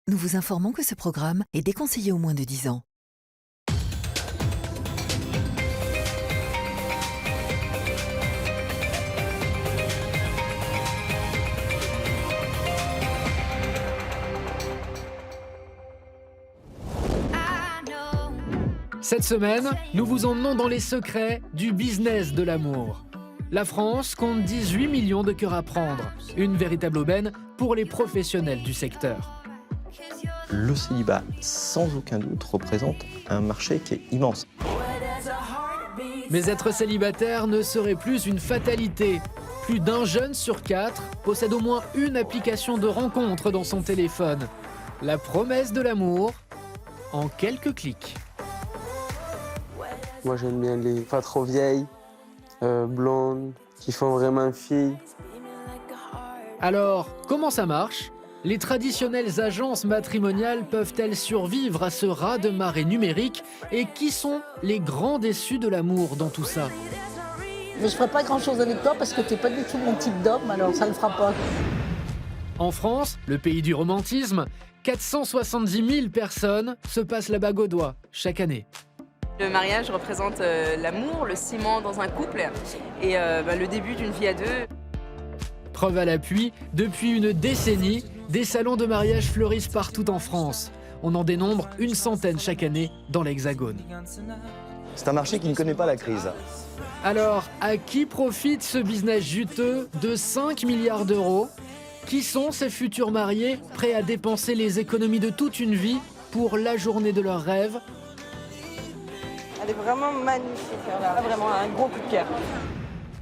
Nous vous informons que ce programme est déconseillé aux moins de 10 ans. Cette semaine, nous vous emmenons dans les secrets du business de l'amour. La France compte 18 millions de cœurs à prendre, une véritable aubaine pour les professionnels du secteur. Le célibat, sans aucun doute, représente un marché qui est immense. Mais être célibataire ne serait plus une fatalité. Plus d'un jeune sur 4 possède au moins une application de rencontre dans son téléphone. La promesse de l'amour en quelques clics. Moi j'aime bien les pas trop vieilles, blondes, qui font vraiment fille. Alors, comment ça marche ? Les traditionnelles agences matrimoniales peuvent-elles survivre à ce raz-de-marée numérique ? Et qui sont les grands déçus de l'amour dans tout ça ? Mais je ferai pas grand-chose avec toi parce que t'es pas du tout mon type d'homme, alors ça ne fera pas. En France, le pays du romantisme, 470 000 personnes se passent la bague au doigt chaque année. Le mariage représente l'amour, le ciment dans un couple et le début d'une vie à deux. Preuve à l'appui, depuis une décennie, des salons de mariage fleurissent partout en France. On en dénombre une centaine chaque année dans l'Hexagone. C'est un marché qui ne connaît pas la crise. Alors, à qui profite ce business juteux de 5 milliards d'euros ? Qui sont ces futurs mariés prêts à dépenser les économies de toute une vie pour la journée de leurs rêves ? Elle est vraiment magnifique, elle a vraiment un gros coup de cœur.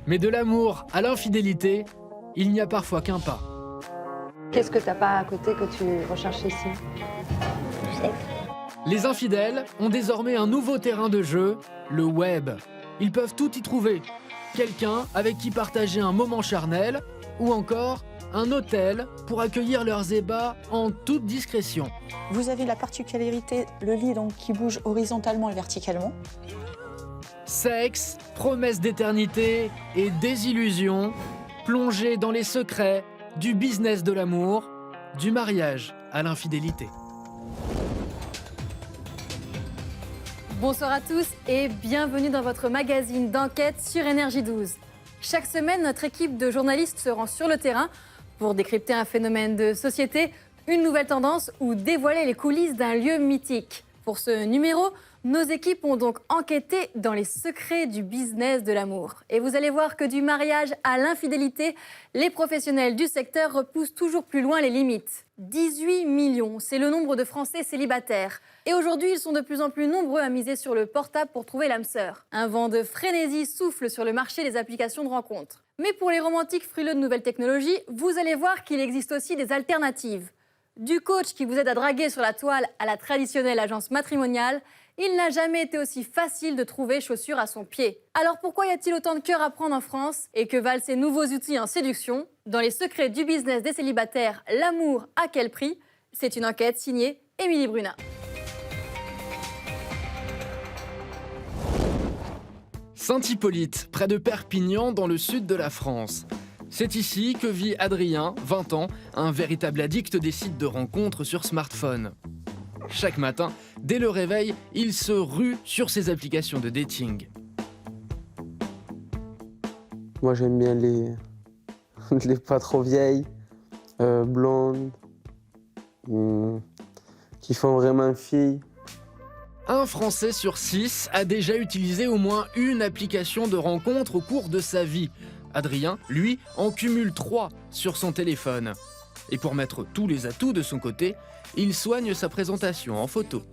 Mais de l'amour à l'infidélité, il n'y a parfois qu'un pas. Qu'est-ce que t'as pas à côté que tu recherches ici? Les infidèles ont désormais un nouveau terrain de jeu, le web. Ils peuvent tout y trouver. Quelqu'un avec qui partager un moment charnel ou encore un hôtel pour accueillir leurs ébats en toute discrétion. Vous avez la particularité, le lit donc, qui bouge horizontalement et verticalement. Sexe, promesses d'éternité et désillusion, plongés dans les secrets du business de l'amour, du mariage à l'infidélité. Bonsoir à tous et bienvenue dans votre magazine d'enquête sur Énergie 12. Chaque semaine, notre équipe de journalistes se rend sur le terrain pour décrypter un phénomène de société, une nouvelle tendance ou dévoiler les coulisses d'un lieu mythique. Pour ce numéro, nos équipes ont donc enquêté dans les secrets du business de l'amour. Et vous allez voir que du mariage à l'infidélité, les professionnels du secteur repoussent toujours plus loin les limites. 18 millions, c'est le nombre de Français célibataires. Et aujourd'hui, ils sont de plus en plus nombreux à miser sur le portable pour trouver l'âme sœur. Un vent de frénésie souffle sur le marché des applications de rencontres. Mais pour les romantiques frileux de nouvelles technologies, vous allez voir qu'il existe aussi des alternatives. Du coach qui vous aide à draguer sur la toile à la traditionnelle agence matrimoniale, il n'a jamais été aussi facile de trouver chaussures à son pied. Alors pourquoi y a-t-il autant de cœurs à prendre en France et que valent ces nouveaux outils en séduction ? Dans les secrets du business des célibataires, l'amour à quel prix ? C'est une enquête signée Émilie Brunat. Saint-Hippolyte, près de Perpignan, dans le sud de la France. C'est ici que vit Adrien, 20 ans, un véritable addict des sites de rencontres sur smartphone. Chaque matin, dès le réveil, il se rue sur ses applications de dating. Moi j'aime bien les pas trop vieilles, blondes, qui font vraiment fille. Un Français sur 6 a déjà utilisé au moins une application de rencontre au cours de sa vie. Adrien, lui, en cumule 3 sur son téléphone. Et pour mettre tous les atouts de son côté, il soigne sa présentation en photo.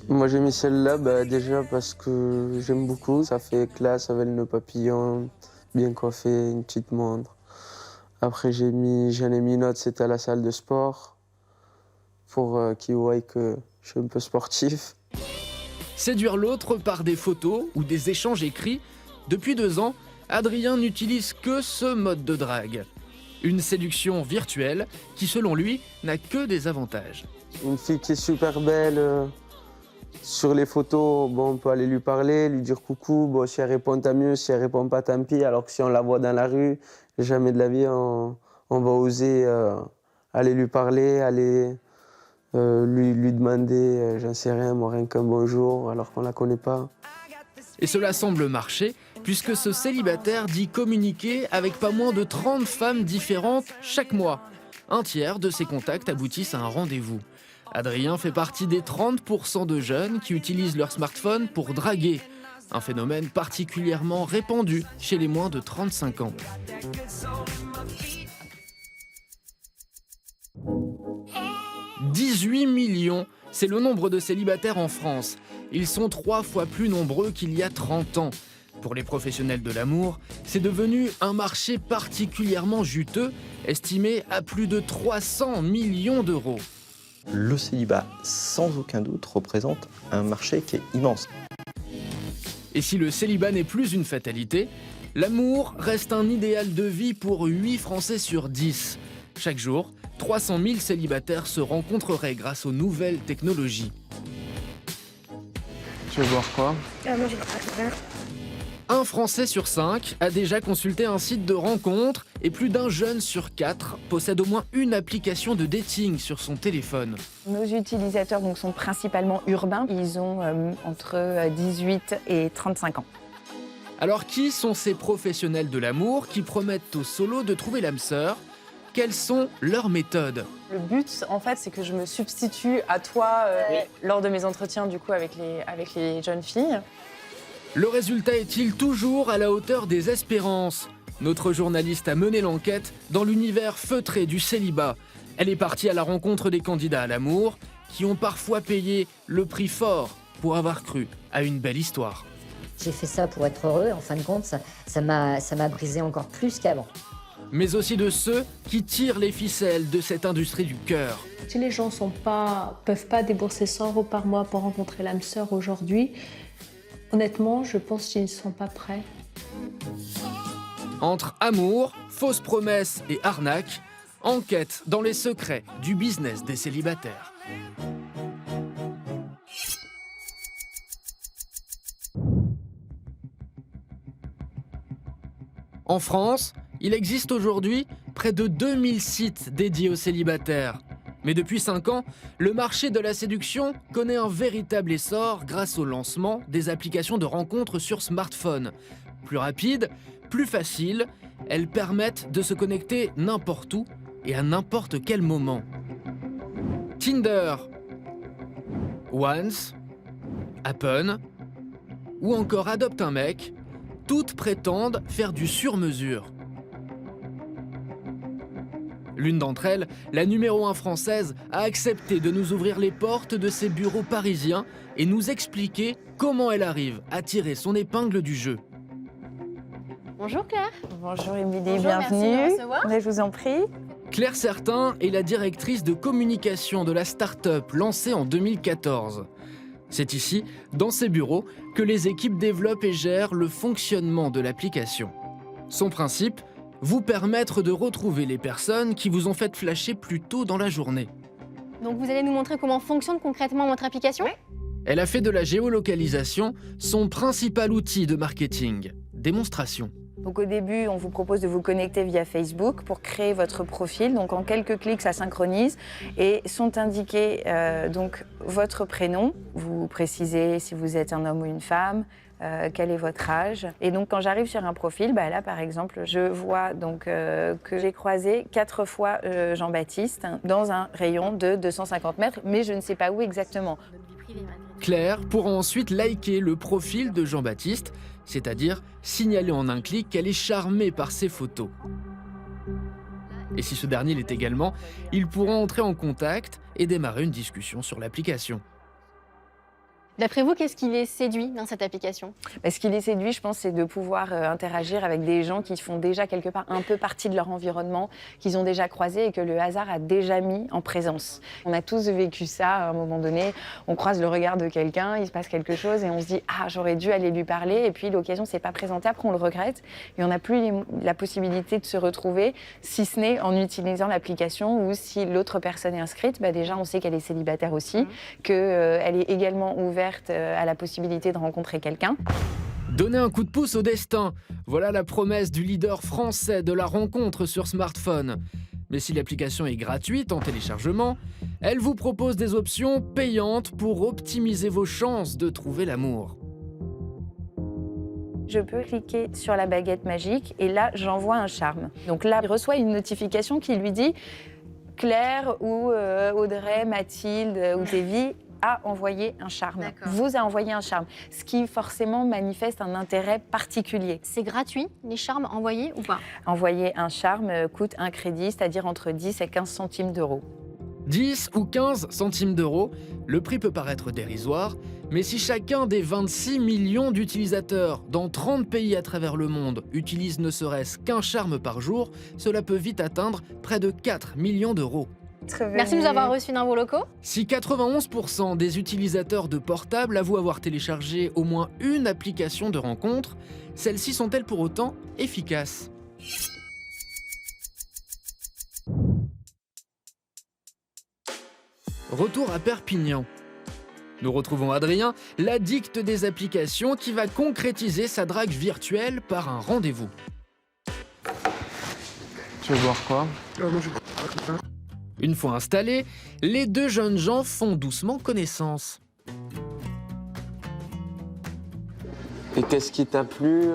Moi j'ai mis celle-là déjà parce que j'aime beaucoup. Ça fait classe avec le nœud papillon, bien coiffé, une petite montre. Après j'en ai mis une autre, c'était à la salle de sport, pour qu'ils voient que je suis un peu sportif. Séduire l'autre par des photos ou des échanges écrits, depuis 2 ans, Adrien n'utilise que ce mode de drague. Une séduction virtuelle qui, selon lui, n'a que des avantages. Une fille qui est super belle, sur les photos, on peut aller lui parler, lui dire coucou. Si elle répond, tant mieux. Si elle répond pas, tant pis. Alors que si on la voit dans la rue, jamais de la vie, on va oser aller lui parler, aller lui demander, j'en sais rien, moi rien qu'un bonjour, alors qu'on la connaît pas. Et cela semble marcher, puisque ce célibataire dit communiquer avec pas moins de 30 femmes différentes chaque mois. Un tiers de ses contacts aboutissent à un rendez-vous. Adrien fait partie des 30% de jeunes qui utilisent leur smartphone pour draguer. Un phénomène particulièrement répandu chez les moins de 35 ans. « 18 millions, c'est le nombre de célibataires en France. Ils sont 3 fois plus nombreux qu'il y a 30 ans. Pour les professionnels de l'amour, c'est devenu un marché particulièrement juteux, estimé à plus de 300 millions d'euros. Le célibat, sans aucun doute, représente un marché qui est immense. Et si le célibat n'est plus une fatalité, l'amour reste un idéal de vie pour 8 Français sur 10. Chaque jour, 300 000 célibataires se rencontreraient grâce aux nouvelles technologies. Tu veux boire quoi? Moi, j'ai pas rien. Un Français sur 5 a déjà consulté un site de rencontre et plus d'un jeune sur 4 possède au moins une application de dating sur son téléphone. Nos utilisateurs donc, sont principalement urbains. Ils ont entre 18 et 35 ans. Alors qui sont ces professionnels de l'amour qui promettent aux solos de trouver l'âme sœur? Quelles sont leurs méthodes? Le but, en fait, c'est que je me substitue à toi lors de mes entretiens du coup, avec les jeunes filles. Le résultat est-il toujours à la hauteur des espérances? Notre journaliste a mené l'enquête dans l'univers feutré du célibat. Elle est partie à la rencontre des candidats à l'amour qui ont parfois payé le prix fort pour avoir cru à une belle histoire. J'ai fait ça pour être heureux, en fin de compte, ça m'a brisé encore plus qu'avant. Mais aussi de ceux qui tirent les ficelles de cette industrie du cœur. Si les gens peuvent pas débourser 100 € par mois pour rencontrer l'âme sœur aujourd'hui, honnêtement, je pense qu'ils ne sont pas prêts. Entre amour, fausses promesses et arnaque, enquête dans les secrets du business des célibataires. En France, il existe aujourd'hui près de 2000 sites dédiés aux célibataires. Mais depuis 5 ans, le marché de la séduction connaît un véritable essor grâce au lancement des applications de rencontres sur smartphone. Plus rapides, plus faciles, elles permettent de se connecter n'importe où et à n'importe quel moment. Tinder, Once, Happen ou encore Adopte un mec, toutes prétendent faire du sur-mesure. L'une d'entre elles, la numéro 1 française, a accepté de nous ouvrir les portes de ses bureaux parisiens et nous expliquer comment elle arrive à tirer son épingle du jeu. Bonjour Claire. Bonjour Émilie, Bonjour, bienvenue. merci de me recevoir. Mais je vous en prie. Claire Certain est la directrice de communication de la start-up lancée en 2014. C'est ici, dans ses bureaux, que les équipes développent et gèrent le fonctionnement de l'application. Son principe, vous permettre de retrouver les personnes qui vous ont fait flasher plus tôt dans la journée. Donc vous allez nous montrer comment fonctionne concrètement votre application? Elle a fait de la géolocalisation son principal outil de marketing. Démonstration. Donc au début, on vous propose de vous connecter via Facebook pour créer votre profil. Donc en quelques clics, ça synchronise et sont indiqués donc votre prénom. Vous précisez si vous êtes un homme ou une femme, quel est votre âge. Et donc quand j'arrive sur un profil, là par exemple, je vois donc que j'ai croisé 4 fois Jean-Baptiste dans un rayon de 250 mètres, mais je ne sais pas où exactement. Claire pourra ensuite liker le profil de Jean-Baptiste, c'est-à-dire signaler en un clic qu'elle est charmée par ses photos. Et si ce dernier l'est également, ils pourront entrer en contact et démarrer une discussion sur l'application. D'après vous, qu'est-ce qui les séduit dans cette application? Ce qui les séduit, je pense, c'est de pouvoir interagir avec des gens qui font déjà quelque part un peu partie de leur environnement, qu'ils ont déjà croisé et que le hasard a déjà mis en présence. On a tous vécu ça à un moment donné. On croise le regard de quelqu'un, il se passe quelque chose et on se dit « Ah, j'aurais dû aller lui parler » et puis l'occasion ne s'est pas présentée, après on le regrette et on n'a plus la possibilité de se retrouver, si ce n'est en utilisant l'application ou si l'autre personne est inscrite, déjà on sait qu'elle est célibataire aussi, qu'elle est également ouverte à la possibilité de rencontrer quelqu'un. Donner un coup de pouce au destin, voilà la promesse du leader français de la rencontre sur smartphone. Mais si l'application est gratuite en téléchargement, Elle vous propose des options payantes pour optimiser vos chances de trouver l'amour. Je peux cliquer sur la baguette magique et là, j'envoie un charme. Donc là, il reçoit une notification qui lui dit « Claire ou Audrey, Mathilde ou Davy a envoyé un charme. Vous a envoyé un charme », ce qui forcément manifeste un intérêt particulier. C'est gratuit, les charmes envoyés ou pas? Envoyer un charme coûte un crédit, c'est-à-dire entre 10 et 15 centimes d'euros. 10 ou 15 centimes d'euros, le prix peut paraître dérisoire, mais si chacun des 26 millions d'utilisateurs dans 30 pays à travers le monde utilise ne serait-ce qu'un charme par jour, cela peut vite atteindre près de 4 millions d'euros. Merci de nous avoir reçus dans vos locaux. Si 91% des utilisateurs de portables avouent avoir téléchargé au moins une application de rencontre, celles-ci sont-elles pour autant efficaces ? Retour à Perpignan. Nous retrouvons Adrien, l'addict des applications qui va concrétiser sa drague virtuelle par un rendez-vous. Tu veux boire quoi? Une fois installés, les deux jeunes gens font doucement connaissance. Et qu'est-ce qui t'a plu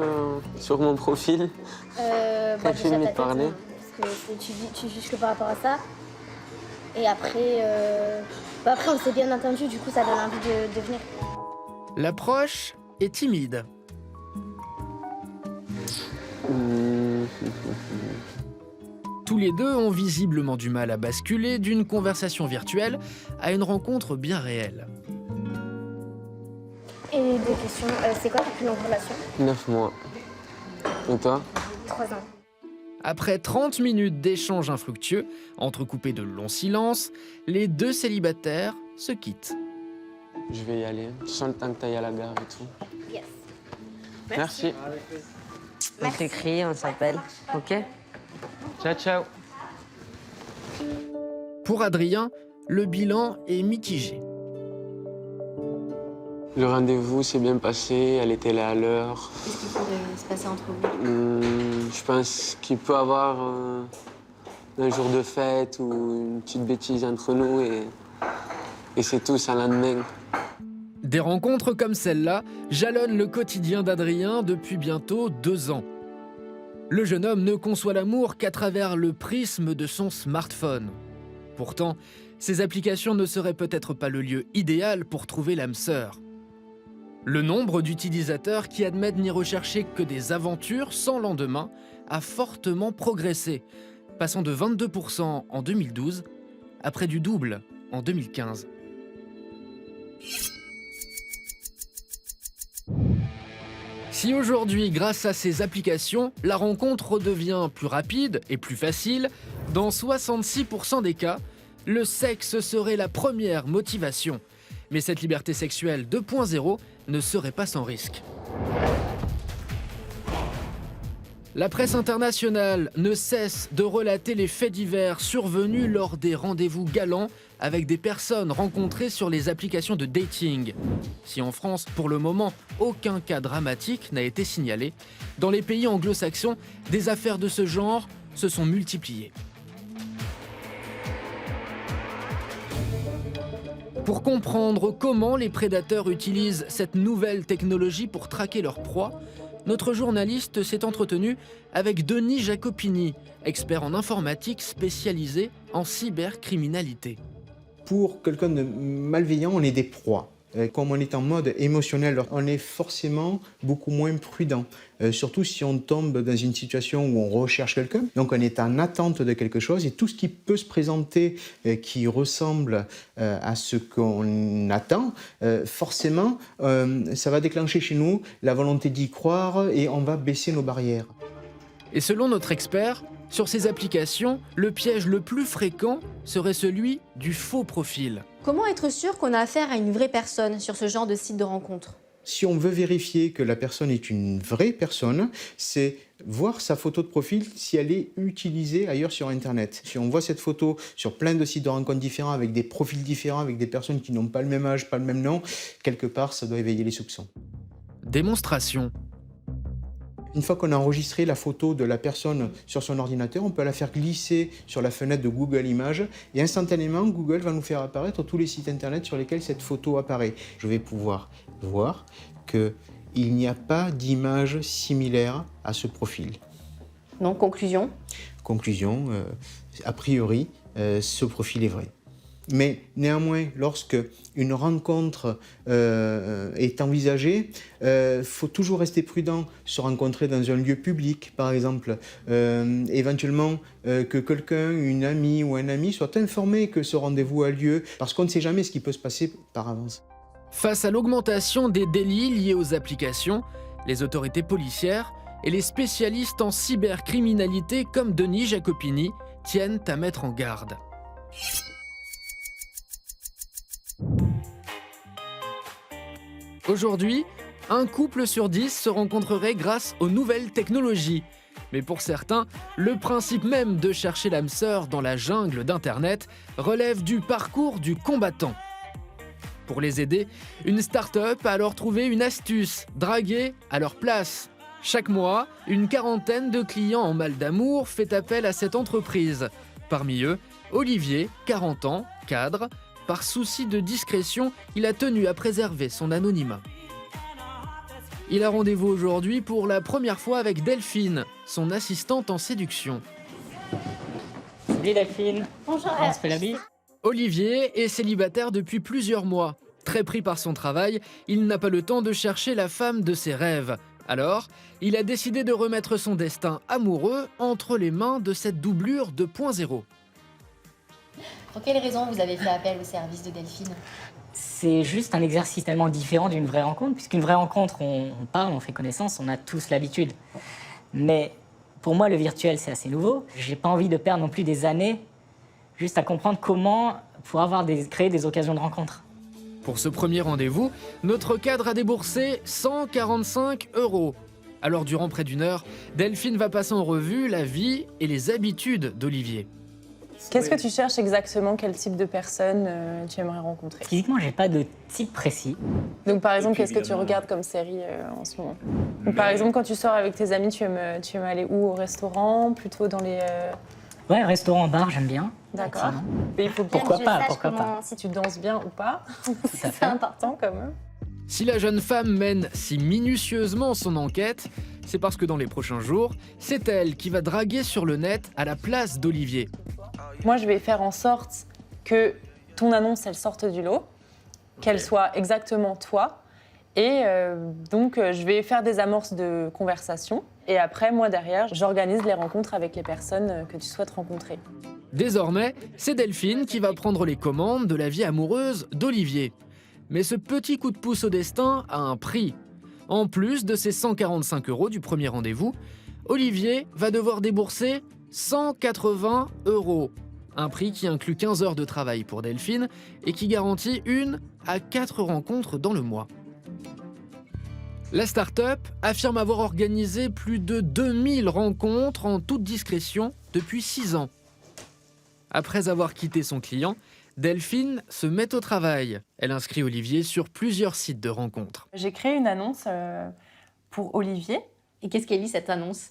sur mon profil? Quand tu déjà m'y ta tête, parlais? parce que tu juges que par rapport à ça. Et après, après on s'est bien entendu, du coup ça donne envie de venir. L'approche est timide. Tous les deux ont visiblement du mal à basculer d'une conversation virtuelle à une rencontre bien réelle. Et deux questions, c'est quoi ta plus longue relation? 9 mois. Et toi? 3 ans. Après 30 minutes d'échanges infructueux, entrecoupés de longs silences, les deux célibataires se quittent. Je vais y aller. Tu sens le temps que t'ailles à la gare et tout. Yes. Merci. On s'écrit, on s'appelle, ok? Ciao, ciao. Pour Adrien, le bilan est mitigé. Le rendez-vous s'est bien passé, elle était là à l'heure. Qu'est-ce qui pourrait se passer entre vous? Je pense qu'il peut y avoir un jour de fête ou une petite bêtise entre nous et c'est tout, ça lendemain. Des rencontres comme celle-là jalonnent le quotidien d'Adrien depuis bientôt 2 ans. Le jeune homme ne conçoit l'amour qu'à travers le prisme de son smartphone. Pourtant, ces applications ne seraient peut-être pas le lieu idéal pour trouver l'âme sœur. Le nombre d'utilisateurs qui admettent n'y rechercher que des aventures sans lendemain a fortement progressé, passant de 22% en 2012 à près du double en 2015. Si aujourd'hui, grâce à ces applications, la rencontre redevient plus rapide et plus facile, dans 66% des cas, le sexe serait la première motivation. Mais cette liberté sexuelle 2.0 ne serait pas sans risque. La presse internationale ne cesse de relater les faits divers survenus lors des rendez-vous galants avec des personnes rencontrées sur les applications de dating. Si en France, pour le moment, aucun cas dramatique n'a été signalé, dans les pays anglo-saxons, des affaires de ce genre se sont multipliées. Pour comprendre comment les prédateurs utilisent cette nouvelle technologie pour traquer leur proie, notre journaliste s'est entretenu avec Denis Jacopini, expert en informatique spécialisé en cybercriminalité. Pour quelqu'un de malveillant, on est des proies. Comme on est en mode émotionnel, on est forcément beaucoup moins prudent. Surtout si on tombe dans une situation où on recherche quelqu'un. Donc on est en attente de quelque chose et tout ce qui peut se présenter qui ressemble à ce qu'on attend, forcément, ça va déclencher chez nous la volonté d'y croire et on va baisser nos barrières. Et selon notre expert, sur ces applications, le piège le plus fréquent serait celui du faux profil. Comment être sûr qu'on a affaire à une vraie personne sur ce genre de site de rencontre? Si on veut vérifier que la personne est une vraie personne, c'est voir sa photo de profil si elle est utilisée ailleurs sur Internet. Si on voit cette photo sur plein de sites de rencontres différents, avec des profils différents, avec des personnes qui n'ont pas le même âge, pas le même nom, quelque part, ça doit éveiller les soupçons. Démonstration. Une fois qu'on a enregistré la photo de la personne sur son ordinateur, on peut la faire glisser sur la fenêtre de Google Images et instantanément, Google va nous faire apparaître tous les sites internet sur lesquels cette photo apparaît. Je vais pouvoir voir qu'il n'y a pas d'image similaire à ce profil. Donc, conclusion? Conclusion, a priori, ce profil est vrai. Mais néanmoins, lorsque une rencontre est envisagée, faut toujours rester prudent, se rencontrer dans un lieu public, par exemple. Éventuellement, que quelqu'un, une amie ou un ami soit informé que ce rendez-vous a lieu, parce qu'on ne sait jamais ce qui peut se passer par avance. Face à l'augmentation des délits liés aux applications, les autorités policières et les spécialistes en cybercriminalité comme Denis Jacopini tiennent à mettre en garde. Aujourd'hui, un couple sur 10 se rencontrerait grâce aux nouvelles technologies. Mais pour certains, le principe même de chercher l'âme sœur dans la jungle d'Internet relève du parcours du combattant. Pour les aider, une start-up a alors trouvé une astuce, draguer à leur place. Chaque mois, une quarantaine de clients en mal d'amour fait appel à cette entreprise. Parmi eux, Olivier, 40 ans, cadre. Par souci de discrétion, il a tenu à préserver son anonymat. Il a rendez-vous aujourd'hui pour la première fois avec Delphine, son assistante en séduction. Salut Delphine. Bonjour. On se fait la bise. Olivier est célibataire depuis plusieurs mois. Très pris par son travail, il n'a pas le temps de chercher la femme de ses rêves. Alors, il a décidé de remettre son destin amoureux entre les mains de cette doublure 2.0. Pour quelles raisons vous avez fait appel au service de Delphine? C'est juste un exercice tellement différent d'une vraie rencontre, puisqu'une vraie rencontre, on parle, on fait connaissance, on a tous l'habitude. Mais pour moi, le virtuel, c'est assez nouveau. J'ai pas envie de perdre non plus des années juste à comprendre comment pouvoir créer des occasions de rencontre. Pour ce premier rendez-vous, notre cadre a déboursé 145 €. Alors durant près d'une heure, Delphine va passer en revue la vie et les habitudes d'Olivier. Qu'est-ce que tu cherches exactement? Quel type de personne tu aimerais rencontrer? Physiquement, j'ai pas de type précis. Donc par exemple, qu'est-ce que tu regardes comme série en ce moment? Donc, par exemple, quand tu sors avec tes amis, tu aimes aller où? Au restaurant? Plutôt dans les... Ouais, restaurant, bar, j'aime bien. D'accord. Mais il faut bien pourquoi que pas, je sache pourquoi pas. si tu danses bien ou pas. C'est important quand même. Si la jeune femme mène si minutieusement son enquête, c'est parce que dans les prochains jours, c'est elle qui va draguer sur le net à la place d'Olivier. Moi, je vais faire en sorte que ton annonce, elle sorte du lot, qu'elle soit exactement toi. Et donc, je vais faire des amorces de conversation. Et après, moi, derrière, j'organise les rencontres avec les personnes que tu souhaites rencontrer. Désormais, c'est Delphine qui va prendre les commandes de la vie amoureuse d'Olivier. Mais ce petit coup de pouce au destin a un prix. En plus de ses 145 € du premier rendez-vous, Olivier va devoir débourser 180 €. Un prix qui inclut 15 heures de travail pour Delphine et qui garantit 1 à 4 rencontres dans le mois. La start-up affirme avoir organisé plus de 2000 rencontres en toute discrétion depuis 6 ans. Après avoir quitté son client, Delphine se met au travail. Elle inscrit Olivier sur plusieurs sites de rencontres. J'ai créé une annonce pour Olivier. Et qu'est-ce qu'elle lit cette annonce?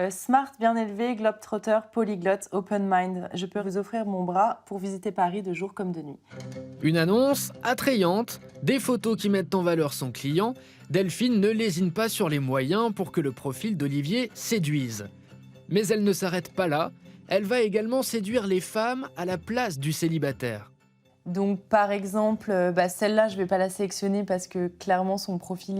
Smart, bien élevé, globetrotter, polyglotte, open mind. Je peux vous offrir mon bras pour visiter Paris de jour comme de nuit. Une annonce attrayante, des photos qui mettent en valeur son client. Delphine ne lésine pas sur les moyens pour que le profil d'Olivier séduise. Mais elle ne s'arrête pas là. Elle va également séduire les femmes à la place du célibataire. Donc, par exemple, celle-là, je ne vais pas la sélectionner parce que clairement, son profil,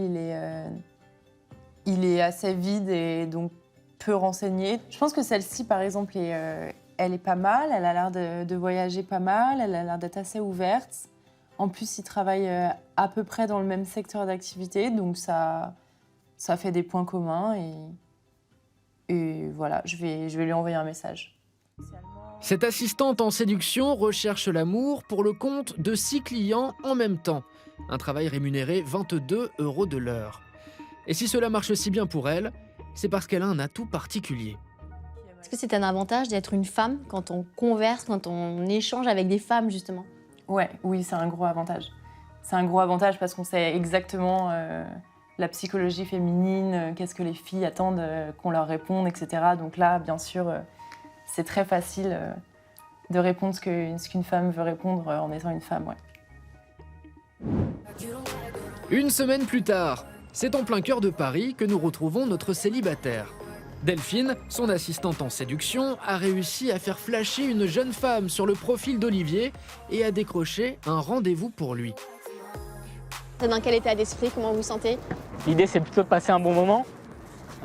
il est assez vide et donc peu renseigné. Je pense que celle-ci, par exemple, elle est pas mal. Elle a l'air de voyager pas mal. Elle a l'air d'être assez ouverte. En plus, il travaille à peu près dans le même secteur d'activité. Donc, ça fait des points communs. Et voilà, je vais lui envoyer un message. Cette assistante en séduction recherche l'amour pour le compte de 6 clients en même temps. Un travail rémunéré 22 € de l'heure. Et si cela marche si bien pour elle, c'est parce qu'elle a un atout particulier. Est-ce que c'est un avantage d'être une femme quand on converse, quand on échange avec des femmes, justement? Oui, c'est un gros avantage. C'est un gros avantage parce qu'on sait exactement la psychologie féminine, qu'est-ce que les filles attendent qu'on leur réponde, etc. Donc là, bien sûr, c'est très facile de répondre ce qu'une femme veut répondre en étant une femme, ouais. Une semaine plus tard, c'est en plein cœur de Paris que nous retrouvons notre célibataire. Delphine, son assistante en séduction, a réussi à faire flasher une jeune femme sur le profil d'Olivier et a décroché un rendez-vous pour lui. C'est dans quel état d'esprit? Comment vous vous sentez? L'idée, c'est plutôt de passer un bon moment,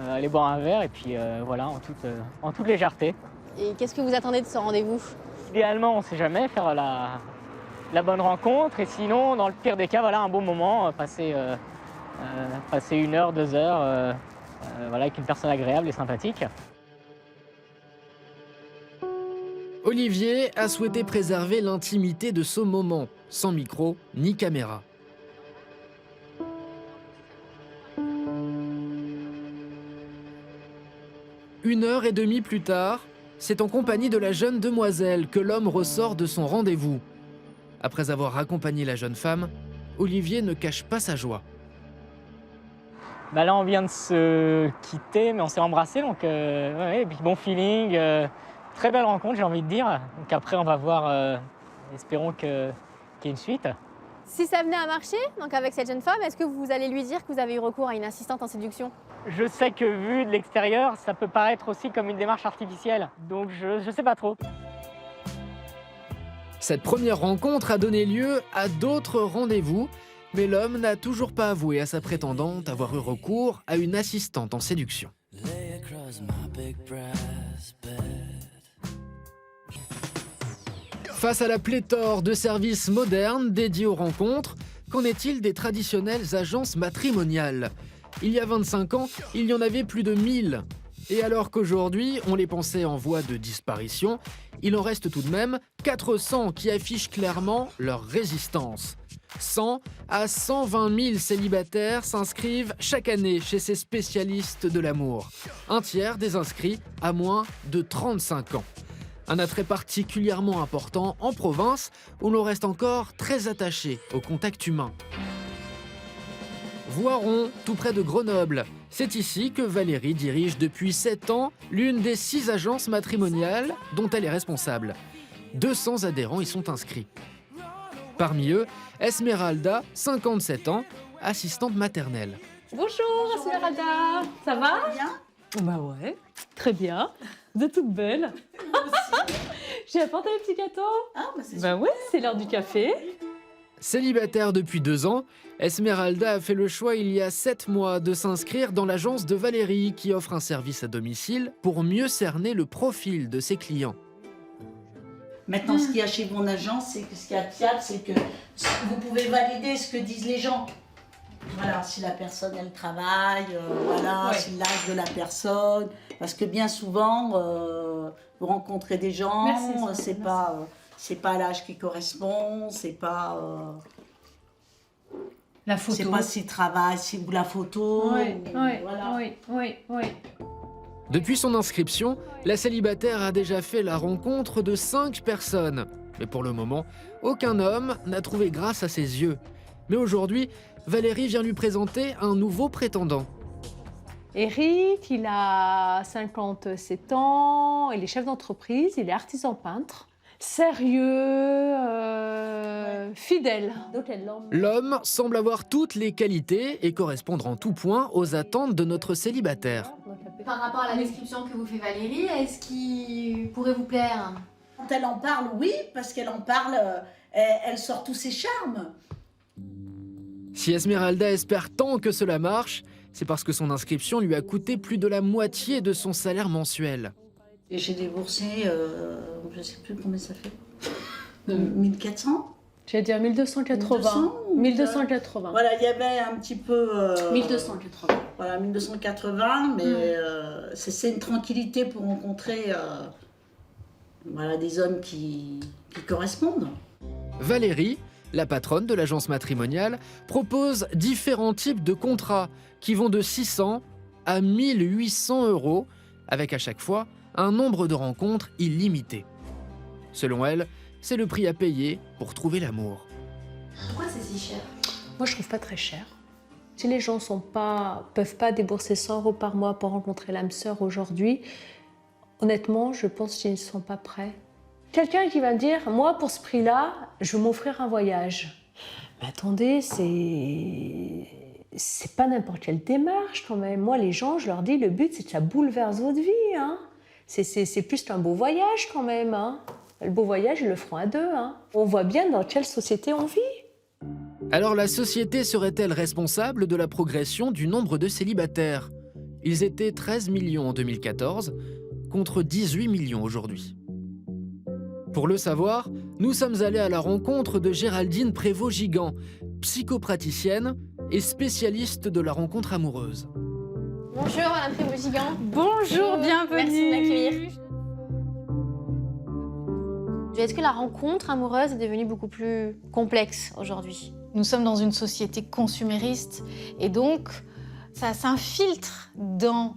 aller boire un verre et puis voilà, en toute légèreté. Et qu'est-ce que vous attendez de ce rendez-vous? Idéalement, on ne sait jamais, faire la bonne rencontre et sinon, dans le pire des cas, voilà, un bon moment, passer 1 heure, 2 heures voilà, avec une personne agréable et sympathique. Olivier a souhaité préserver l'intimité de ce moment, sans micro ni caméra. Une heure et demie plus tard, c'est en compagnie de la jeune demoiselle que l'homme ressort de son rendez-vous. Après avoir accompagné la jeune femme, Olivier ne cache pas sa joie. Bah là, on vient de se quitter, mais on s'est embrassés, donc ouais, et puis bon feeling, très belle rencontre, j'ai envie de dire. Donc après, on va voir, espérons qu'il y ait une suite. Si ça venait à marcher, donc avec cette jeune femme, est-ce que vous allez lui dire que vous avez eu recours à une assistante en séduction? Je sais que vu de l'extérieur, ça peut paraître aussi comme une démarche artificielle, donc je sais pas trop. Cette première rencontre a donné lieu à d'autres rendez-vous, mais l'homme n'a toujours pas avoué à sa prétendante avoir eu recours à une assistante en séduction. Face à la pléthore de services modernes dédiés aux rencontres, qu'en est-il des traditionnelles agences matrimoniales? Il y a 25 ans, il y en avait plus de 1000. Et alors qu'aujourd'hui, on les pensait en voie de disparition, il en reste tout de même 400 qui affichent clairement leur résistance. 100 à 120 000 célibataires s'inscrivent chaque année chez ces spécialistes de l'amour. Un tiers des inscrits a moins de 35 ans. Un attrait particulièrement important en province où l'on reste encore très attaché au contact humain. Voiron, tout près de Grenoble. C'est ici que Valérie dirige depuis 7 ans l'une des 6 agences matrimoniales dont elle est responsable. 200 adhérents y sont inscrits. Parmi eux, Esmeralda, 57 ans, assistante maternelle. Bonjour Esmeralda, ça va? Bien. Bah ouais, très bien. Vous êtes toute belle. J'ai apporté un petit gâteau. Ah, bah c'est Bah ouais, c'est l'heure du café. Célibataire depuis 2 ans, Esmeralda a fait le choix il y a 7 mois de s'inscrire dans l'agence de Valérie qui offre un service à domicile pour mieux cerner le profil de ses clients. Maintenant, ce qu'il y a chez mon agence, c'est que ce qu'il y a de fiable, c'est que vous pouvez valider ce que disent les gens. Voilà, si la personne, elle travaille, voilà, si l'âge de la personne. Parce que bien souvent, vous rencontrez des gens, c'est pas l'âge qui correspond, c'est pas... la photo. C'est pas s'il travaille, ou la photo. Voilà. Oui. Depuis son inscription, la célibataire a déjà fait la rencontre de 5 personnes. Mais pour le moment, aucun homme n'a trouvé grâce à ses yeux. Mais aujourd'hui, Valérie vient lui présenter un nouveau prétendant. Eric, il a 57 ans, il est chef d'entreprise, il est artisan peintre. Sérieux, fidèle. L'homme semble avoir toutes les qualités et correspondre en tout point aux attentes de notre célibataire. Par rapport à la description que vous fait Valérie, est-ce qu'il pourrait vous plaire? Quand elle en parle, oui, parce qu'elle en parle, elle sort tous ses charmes. Si Esmeralda espère tant que cela marche, c'est parce que son inscription lui a coûté plus de la moitié de son salaire mensuel. Et j'ai déboursé, je ne sais plus combien ça fait, 1400. J'ai dit à 1280. 1280. Voilà, il y avait un petit peu... 1280. Voilà, 1280, mais c'est une tranquillité pour rencontrer voilà, des hommes qui correspondent. Valérie, la patronne de l'agence matrimoniale, propose différents types de contrats qui vont de 600 à 1800 €, avec à chaque fois un nombre de rencontres illimité. Selon elle, c'est le prix à payer pour trouver l'amour. Pourquoi c'est si cher? Moi, je trouve pas très cher. Si les gens peuvent pas débourser 100 € par mois pour rencontrer l'âme sœur aujourd'hui, honnêtement, je pense qu'ils ne sont pas prêts. Quelqu'un qui va me dire, moi, pour ce prix-là, je vais m'offrir un voyage. Mais attendez, c'est pas n'importe quelle démarche quand même. Moi, les gens, je leur dis, le but, c'est que ça bouleverse votre vie. Hein. C'est plus qu'un beau voyage quand même. Hein. Le beau voyage, ils le feront à deux. Hein. On voit bien dans quelle société on vit. Alors la société serait-elle responsable de la progression du nombre de célibataires? Ils étaient 13 millions en 2014, contre 18 millions aujourd'hui. Pour le savoir, nous sommes allés à la rencontre de Géraldine Prévost-Gigant, psychopraticienne et spécialiste de la rencontre amoureuse. Bonjour Madame Prévost-Gigant. Bonjour, bienvenue. Merci de m'accueillir. Est-ce que la rencontre amoureuse est devenue beaucoup plus complexe aujourd'hui? Nous sommes dans une société consumériste et donc ça s'infiltre dans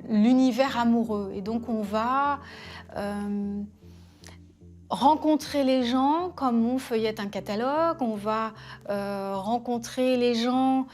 l'univers amoureux. Et donc on va rencontrer les gens comme on feuillette un catalogue, on va rencontrer les gens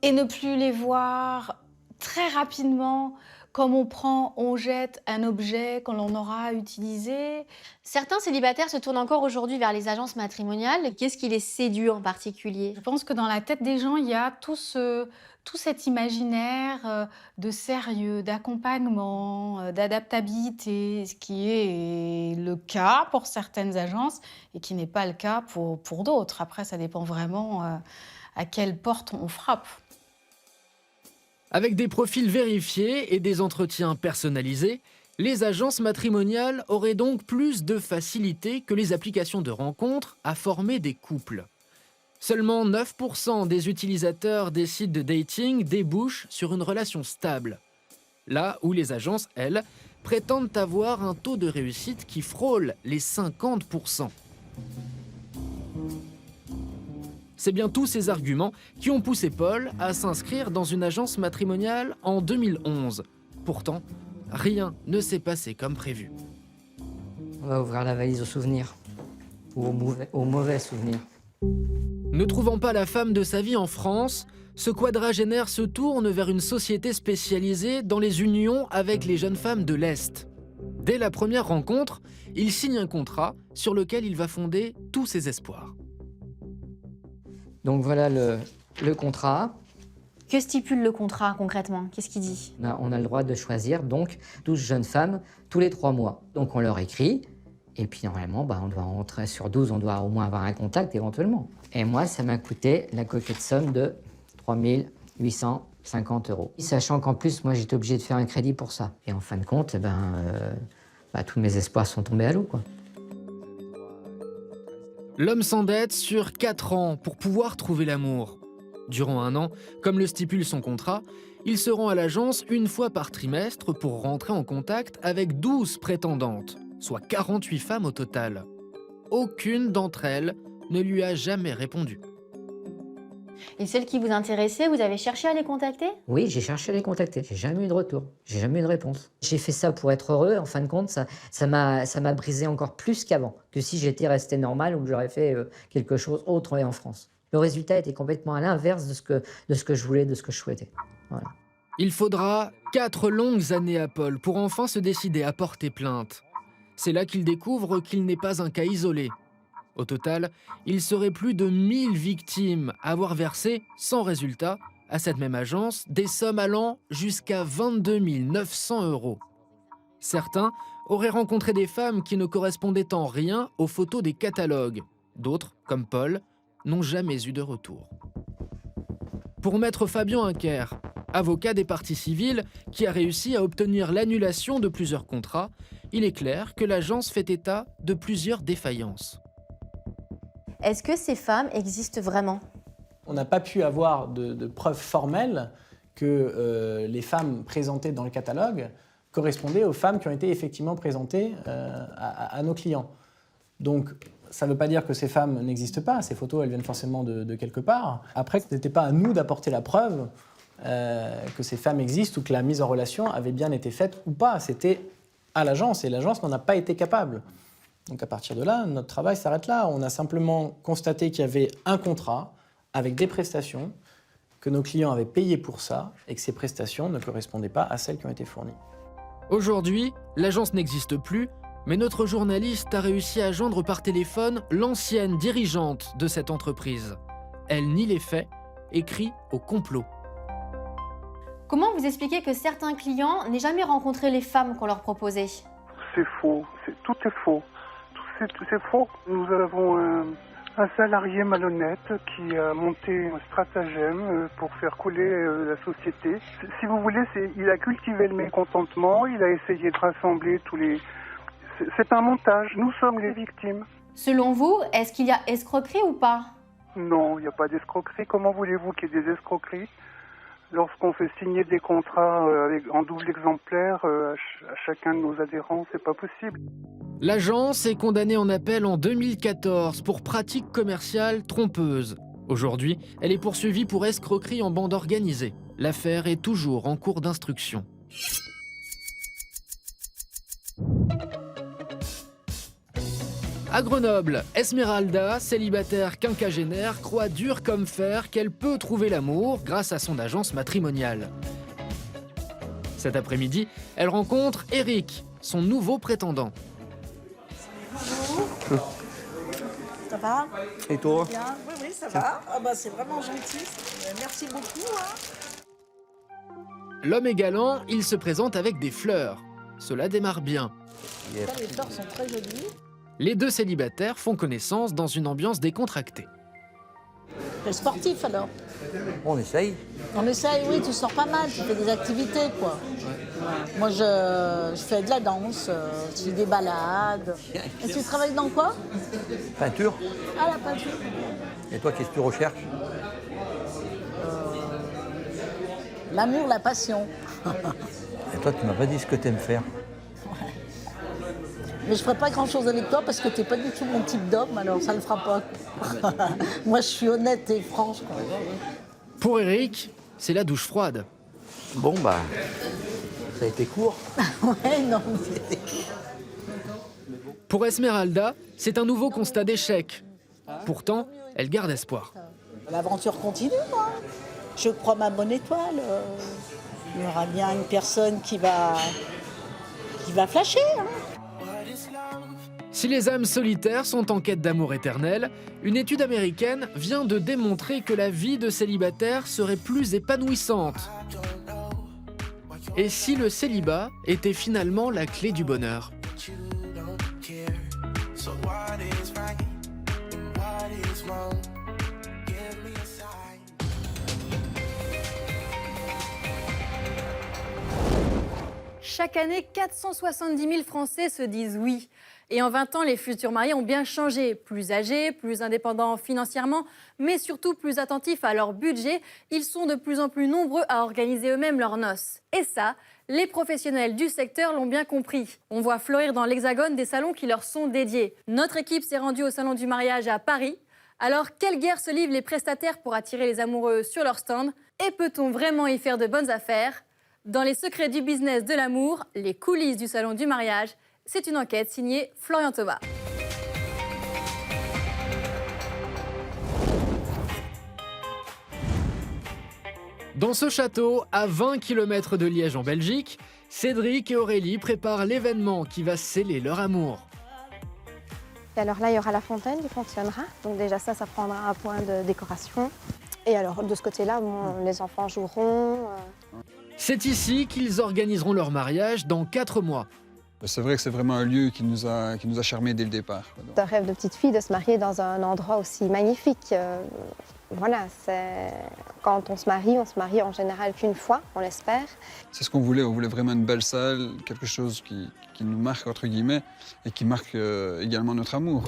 et ne plus les voir très rapidement, comme on jette un objet qu'on l'on aura utilisé. Certains célibataires se tournent encore aujourd'hui vers les agences matrimoniales. Qu'est-ce qui les séduit en particulier? Je pense que dans la tête des gens, il y a tout cet imaginaire de sérieux, d'accompagnement, d'adaptabilité, ce qui est le cas pour certaines agences et qui n'est pas le cas pour d'autres. Après, ça dépend vraiment à quelle porte on frappe. Avec des profils vérifiés et des entretiens personnalisés, les agences matrimoniales auraient donc plus de facilité que les applications de rencontres à former des couples. Seulement 9% des utilisateurs des sites de dating débouchent sur une relation stable. Là où les agences, elles, prétendent avoir un taux de réussite qui frôle les 50%. C'est bien tous ces arguments qui ont poussé Paul à s'inscrire dans une agence matrimoniale en 2011. Pourtant, rien ne s'est passé comme prévu. On va ouvrir la valise aux souvenirs, ou aux mauvais souvenirs. Ne trouvant pas la femme de sa vie en France, ce quadragénaire se tourne vers une société spécialisée dans les unions avec les jeunes femmes de l'Est. Dès la première rencontre, il signe un contrat sur lequel il va fonder tous ses espoirs. Donc voilà le contrat. Que stipule le contrat concrètement? Qu'est-ce qu'il dit? On a le droit de choisir donc 12 jeunes femmes tous les 3 mois. Donc on leur écrit, et puis normalement, on doit rentrer sur 12, on doit au moins avoir un contact éventuellement. Et moi, ça m'a coûté la coquette somme de 3 850 €. Sachant qu'en plus, moi, j'étais obligé de faire un crédit pour ça. Et en fin de compte, tous mes espoirs sont tombés à l'eau, quoi. L'homme s'endette sur 4 ans pour pouvoir trouver l'amour. Durant 1 an, comme le stipule son contrat, il se rend à l'agence une fois par trimestre pour rentrer en contact avec 12 prétendantes, soit 48 femmes au total. Aucune d'entre elles ne lui a jamais répondu. Et celles qui vous intéressaient, vous avez cherché à les contacter? Oui, j'ai cherché à les contacter. J'ai jamais eu de retour. J'ai jamais eu de réponse. J'ai fait ça pour être heureux. En fin de compte, ça m'a brisé encore plus qu'avant. Que si j'étais resté normal ou que j'aurais fait quelque chose autre en France. Le résultat était complètement à l'inverse de ce que je voulais, de ce que je souhaitais. Voilà. Il faudra 4 longues années à Paul pour enfin se décider à porter plainte. C'est là qu'il découvre qu'il n'est pas un cas isolé. Au total, il serait plus de 1000 victimes à avoir versé, sans résultat, à cette même agence, des sommes allant jusqu'à 22 900 €. Certains auraient rencontré des femmes qui ne correspondaient en rien aux photos des catalogues. D'autres, comme Paul, n'ont jamais eu de retour. Pour maître Fabien Inker, avocat des parties civiles qui a réussi à obtenir l'annulation de plusieurs contrats, il est clair que l'agence fait état de plusieurs défaillances. Est-ce que ces femmes existent vraiment? On n'a pas pu avoir de preuves formelles que les femmes présentées dans le catalogue correspondaient aux femmes qui ont été effectivement présentées à nos clients. Donc, ça ne veut pas dire que ces femmes n'existent pas. Ces photos, elles viennent forcément de quelque part. Après, ce n'était pas à nous d'apporter la preuve que ces femmes existent ou que la mise en relation avait bien été faite ou pas. C'était à l'agence et l'agence n'en a pas été capable. Donc à partir de là, notre travail s'arrête là. On a simplement constaté qu'il y avait un contrat avec des prestations, que nos clients avaient payé pour ça et que ces prestations ne correspondaient pas à celles qui ont été fournies. Aujourd'hui, l'agence n'existe plus, mais notre journaliste a réussi à joindre par téléphone l'ancienne dirigeante de cette entreprise. Elle nie les faits et crie au complot. Comment vous expliquez que certains clients n'aient jamais rencontré les femmes qu'on leur proposait? C'est faux, tout est faux. C'est faux. Nous avons un salarié malhonnête qui a monté un stratagème pour faire couler la société. Si vous voulez, il a cultivé le mécontentement, il a essayé de rassembler tous les... C'est un montage, nous sommes les victimes. Selon vous, est-ce qu'il y a escroquerie ou pas? Non, il n'y a pas d'escroquerie. Comment voulez-vous qu'il y ait des escroqueries lorsqu'on fait signer des contrats en double exemplaire à chacun de nos adhérents? C'est pas possible. L'agence est condamnée en appel en 2014 pour pratiques commerciales trompeuses. Aujourd'hui, elle est poursuivie pour escroquerie en bande organisée. L'affaire est toujours en cours d'instruction. À Grenoble, Esmeralda, célibataire quinquagénaire, croit dur comme fer qu'elle peut trouver l'amour grâce à son agence matrimoniale. Cet après-midi, elle rencontre Eric, son nouveau prétendant. Bonjour. Ça va? Et toi? Bien. Oui, ça va. Ah bah, c'est vraiment gentil. Merci beaucoup. L'homme est galant, il se présente avec des fleurs. Cela démarre bien. Les fleurs sont très jolies. Les deux célibataires font connaissance dans une ambiance décontractée. T'es sportif alors? On essaye. On essaye, oui, tu sors pas mal, tu fais des activités, quoi. Ouais. Moi, je fais de la danse, je fais des balades. Et tu travailles dans quoi? Peinture. Ah, la peinture. Et toi, qu'est-ce que tu recherches? L'amour, la passion. Et toi, tu m'as pas dit ce que tu aimes faire. Mais je ferai pas grand-chose avec toi parce que t'es pas du tout mon type d'homme, alors ça le fera pas. Moi, je suis honnête et franche, quoi. Pour Eric, c'est la douche froide. Bon, bah, ça a été court. Ouais, non. Pour Esmeralda, c'est un nouveau constat d'échec. Pourtant, elle garde espoir. L'aventure continue, moi. Je crois ma bonne étoile. Il y aura bien une personne qui va flasher, hein. Si les âmes solitaires sont en quête d'amour éternel, une étude américaine vient de démontrer que la vie de célibataire serait plus épanouissante. Et si le célibat était finalement la clé du bonheur? Chaque année, 470 000 Français se disent oui. Et en 20 ans, les futurs mariés ont bien changé. Plus âgés, plus indépendants financièrement, mais surtout plus attentifs à leur budget. Ils sont de plus en plus nombreux à organiser eux-mêmes leurs noces. Et ça, les professionnels du secteur l'ont bien compris. On voit fleurir dans l'Hexagone des salons qui leur sont dédiés. Notre équipe s'est rendue au salon du mariage à Paris. Alors, quelle guerre se livrent les prestataires pour attirer les amoureux sur leur stand? Et peut-on vraiment y faire de bonnes affaires? Dans les secrets du business de l'amour, les coulisses du salon du mariage, c'est une enquête signée Florian Thomas. Dans ce château, à 20 km de Liège en Belgique, Cédric et Aurélie préparent l'événement qui va sceller leur amour. Et alors là, il y aura la fontaine qui fonctionnera. Donc déjà ça prendra un point de décoration. Et alors de ce côté-là, les enfants joueront. C'est ici qu'ils organiseront leur mariage dans 4 mois. C'est vrai que c'est vraiment un lieu qui nous a charmés dès le départ. C'est un rêve de petite fille de se marier dans un endroit aussi magnifique. Voilà, quand on se marie en général qu'une fois, on l'espère. C'est ce qu'on voulait vraiment une belle salle, quelque chose qui nous marque entre guillemets et qui marque également notre amour.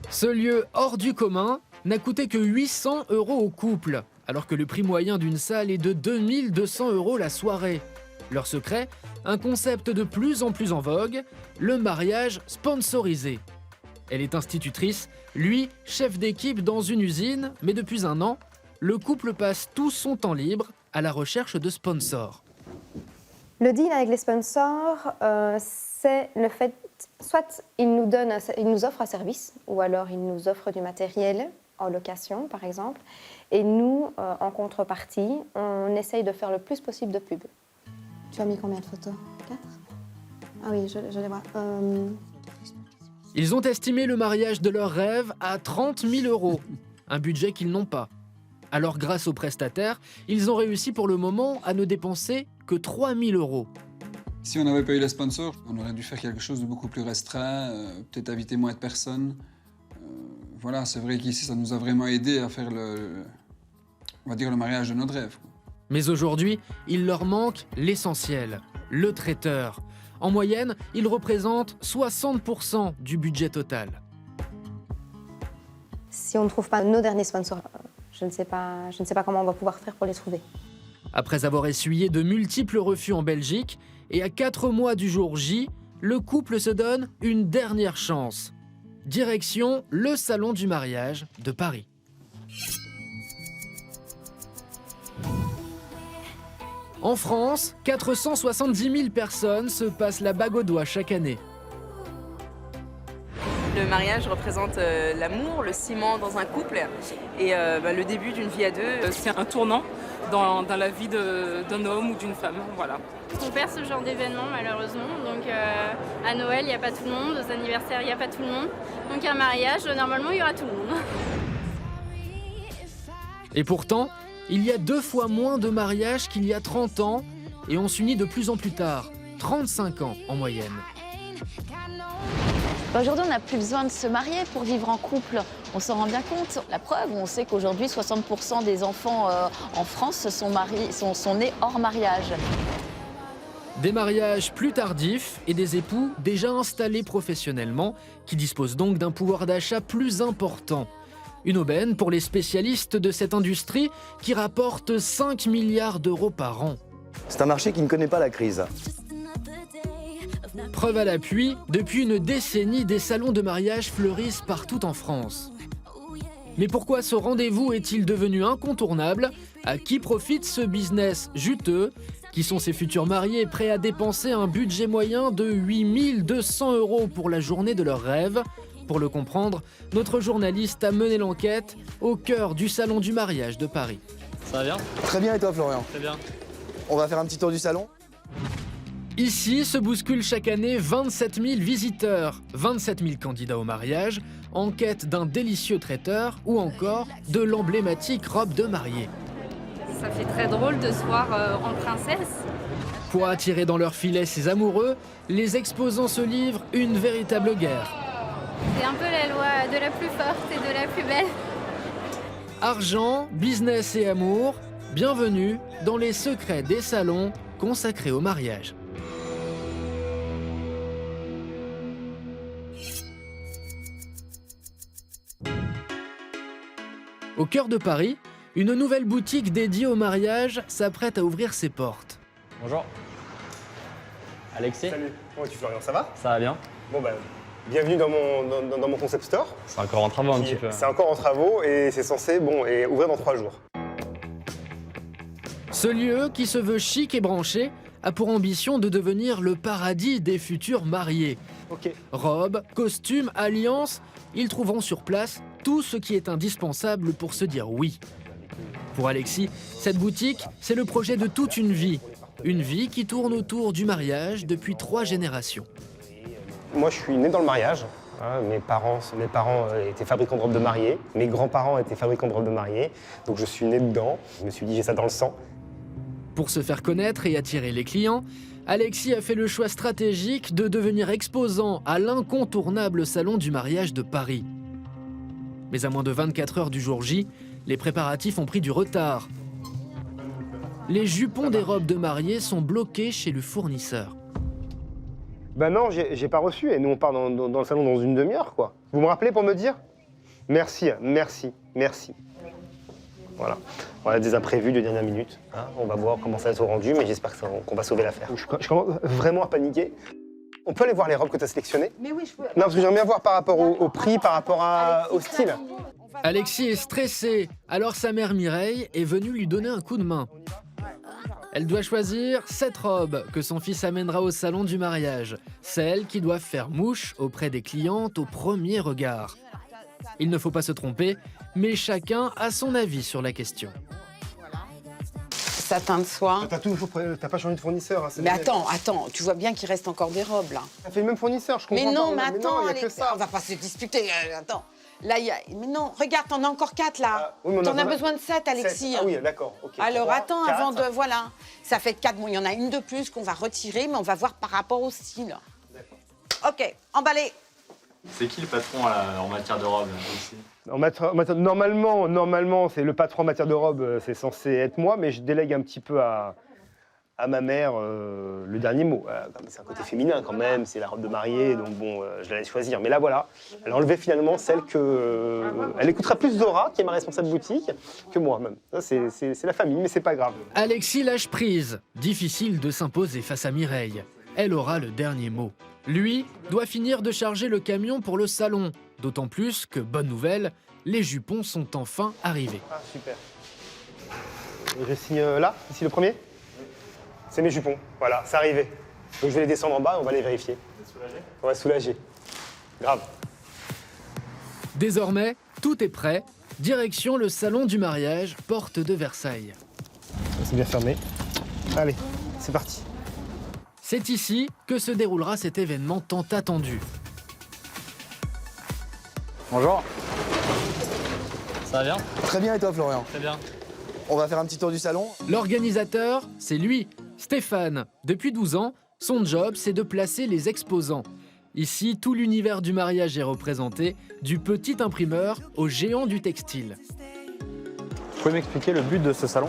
Ce lieu hors du commun n'a coûté que 800 € au couple, alors que le prix moyen d'une salle est de 2200 € la soirée. Leur secret, un concept de plus en plus en vogue, le mariage sponsorisé. Elle est institutrice, lui, chef d'équipe dans une usine, mais depuis un an, le couple passe tout son temps libre à la recherche de sponsors. Le deal avec les sponsors, c'est le fait, soit ils nous offrent un service, ou alors ils nous offrent du matériel, en location, par exemple. Et nous, en contrepartie, on essaye de faire le plus possible de pub. Tu as mis combien de photos? 4? Ah oui, je les vois. Ils ont estimé le mariage de leur rêve à 30 000 €, un budget qu'ils n'ont pas. Alors grâce aux prestataires, ils ont réussi pour le moment à ne dépenser que 3 000 €. Si on n'avait pas eu les sponsors, on aurait dû faire quelque chose de beaucoup plus restreint, peut-être inviter moins de personnes. Voilà, c'est vrai qu'ici, ça nous a vraiment aidé à faire on va dire le mariage de notre rêve. Mais aujourd'hui, il leur manque l'essentiel, le traiteur. En moyenne, il représente 60% du budget total. Si on ne trouve pas nos derniers sponsors, je ne sais pas comment on va pouvoir faire pour les trouver. Après avoir essuyé de multiples refus en Belgique, et à 4 mois du jour J, le couple se donne une dernière chance. Direction le salon du mariage de Paris. En France, 470 000 personnes se passent la bague au doigt chaque année. Le mariage représente l'amour, le ciment dans un couple et le début d'une vie à deux. C'est un tournant dans la vie d'un homme ou d'une femme, voilà. On perd ce genre d'événement malheureusement, donc à Noël il n'y a pas tout le monde, aux anniversaires il n'y a pas tout le monde, donc un mariage normalement il y aura tout le monde. Et pourtant, il y a 2 fois moins de mariages qu'il y a 30 ans et on s'unit de plus en plus tard, 35 ans en moyenne. Aujourd'hui, on n'a plus besoin de se marier pour vivre en couple. On s'en rend bien compte. La preuve, on sait qu'aujourd'hui, 60% des enfants en France sont nés hors mariage. Des mariages plus tardifs et des époux déjà installés professionnellement qui disposent donc d'un pouvoir d'achat plus important. Une aubaine pour les spécialistes de cette industrie qui rapporte 5 milliards d'euros par an. C'est un marché qui ne connaît pas la crise. Preuve à l'appui, depuis une décennie, des salons de mariage fleurissent partout en France. Mais pourquoi ce rendez-vous est-il devenu incontournable? À qui profite ce business juteux? Qui sont ces futurs mariés prêts à dépenser un budget moyen de 8 200 € pour la journée de leur rêve? Pour le comprendre, notre journaliste a mené l'enquête au cœur du salon du mariage de Paris. Ça va bien? Très bien, et toi Florian? Très bien. On va faire un petit tour du salon? Ici se bousculent chaque année 27 000 visiteurs, 27 000 candidats au mariage, en quête d'un délicieux traiteur ou encore de l'emblématique robe de mariée. Ça fait très drôle de se voir en princesse. Pour attirer dans leur filet ces amoureux, les exposants se livrent une véritable guerre. C'est un peu la loi de la plus forte et de la plus belle. Argent, business et amour, bienvenue dans les secrets des salons consacrés au mariage. Au cœur de Paris, une nouvelle boutique dédiée au mariage s'apprête à ouvrir ses portes. Bonjour. Alexis. Salut. Comment vas-tu Florian, ça va? Ça va bien. Bon bienvenue dans mon concept store. C'est encore en travaux un petit peu. C'est encore en travaux et c'est censé ouvrir dans 3 jours. Ce lieu, qui se veut chic et branché, a pour ambition de devenir le paradis des futurs mariés. Ok. Robes, costumes, alliances, ils trouveront sur place tout ce qui est indispensable pour se dire oui. Pour Alexis, cette boutique, c'est le projet de toute une vie. Une vie qui tourne autour du mariage depuis 3 générations. Moi, je suis né dans le mariage. Mes parents étaient fabricants de robes de mariée. Mes grands-parents étaient fabricants de robes de mariée. Donc je suis né dedans. Je me suis dit, j'ai ça dans le sang. Pour se faire connaître et attirer les clients, Alexis a fait le choix stratégique de devenir exposant à l'incontournable salon du mariage de Paris. Mais à moins de 24 heures du jour J, les préparatifs ont pris du retard. Les jupons des robes de mariée sont bloqués chez le fournisseur. Ben non, j'ai pas reçu et nous on part dans le salon dans une demi-heure quoi. Vous me rappelez pour me dire? Merci, merci, merci. Voilà. On a des imprévus de dernière minute. On va voir comment ça va être rendu, mais j'espère qu'on va sauver l'affaire. Je commence vraiment à paniquer. On peut aller voir les robes que tu as sélectionnées? Mais oui, je peux. Non, parce que j'aimerais bien voir par rapport au prix, par rapport au style. Alexis est stressé, alors sa mère Mireille est venue lui donner un coup de main. Elle doit choisir 7 robes que son fils amènera au salon du mariage. Celles qui doivent faire mouche auprès des clientes au premier regard. Il ne faut pas se tromper, mais chacun a son avis sur la question. Satin de soie. T'as pas changé de fournisseur. Hein, mais attends, tu vois bien qu'il reste encore des robes là. Ça fait le même fournisseur, je comprends. Mais non, pas. mais attends, il y a que ça. on va pas se disputer. Attends. Là, mais non, regarde, t'en as encore 4 là. Oui, t'en as besoin de 7, Alexis. 7. Ah oui, d'accord. Okay. Alors 3, attends, 4. avant de. Voilà. Ça fait 4. Bon, il y en a une de plus qu'on va retirer, mais on va voir par rapport au style. D'accord. Ok, emballé. C'est qui le patron en matière de robe ici? Normalement, c'est le patron en matière de robe, c'est censé être moi, mais je délègue un petit peu à ma mère le dernier mot. C'est un côté féminin quand même, c'est la robe de mariée, donc bon, je la laisse choisir. Mais là, voilà, elle a enlevé finalement celle que... elle écoutera plus Zora, qui est ma responsable boutique, que moi même. C'est la famille, mais c'est pas grave. Alexis lâche prise. Difficile de s'imposer face à Mireille. Elle aura le dernier mot. Lui doit finir de charger le camion pour le salon. D'autant plus que, bonne nouvelle, les jupons sont enfin arrivés. Ah, super. Je signe là, ici le premier. C'est mes jupons, voilà, c'est arrivé. Donc je vais les descendre en bas et on va les vérifier. On va soulager. Grave. Désormais, tout est prêt. Direction le salon du mariage, porte de Versailles. C'est bien fermé. Allez, c'est parti. C'est ici que se déroulera cet événement tant attendu. Bonjour. Ça va bien? Très bien, et toi, Florian? Très bien. On va faire un petit tour du salon. L'organisateur, c'est lui, Stéphane. Depuis 12 ans, son job, c'est de placer les exposants. Ici, tout l'univers du mariage est représenté, du petit imprimeur au géant du textile. Vous pouvez m'expliquer le but de ce salon?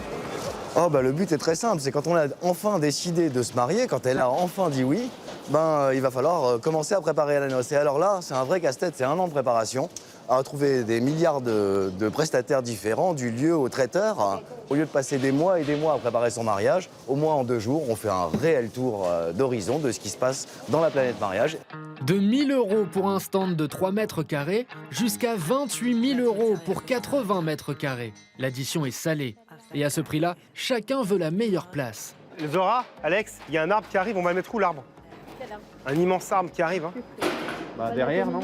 Oh bah le but est très simple, c'est quand on a enfin décidé de se marier, quand elle a enfin dit oui, il va falloir commencer à préparer la noce. Et alors là, c'est un vrai casse-tête, c'est 1 an de préparation, à trouver des milliards de prestataires différents, du lieu au traiteur. Au lieu de passer des mois et des mois à préparer son mariage, au moins en 2 jours, on fait un réel tour d'horizon de ce qui se passe dans la planète mariage. De 1 000 € pour un stand de 3 mètres carrés jusqu'à 28 000 € pour 80 mètres carrés. L'addition est salée. Et à ce prix-là, chacun veut la meilleure place. Zora, Alex, il y a un arbre qui arrive, on va le mettre où l'arbre? Un immense arbre qui arrive. Hein. Derrière, non?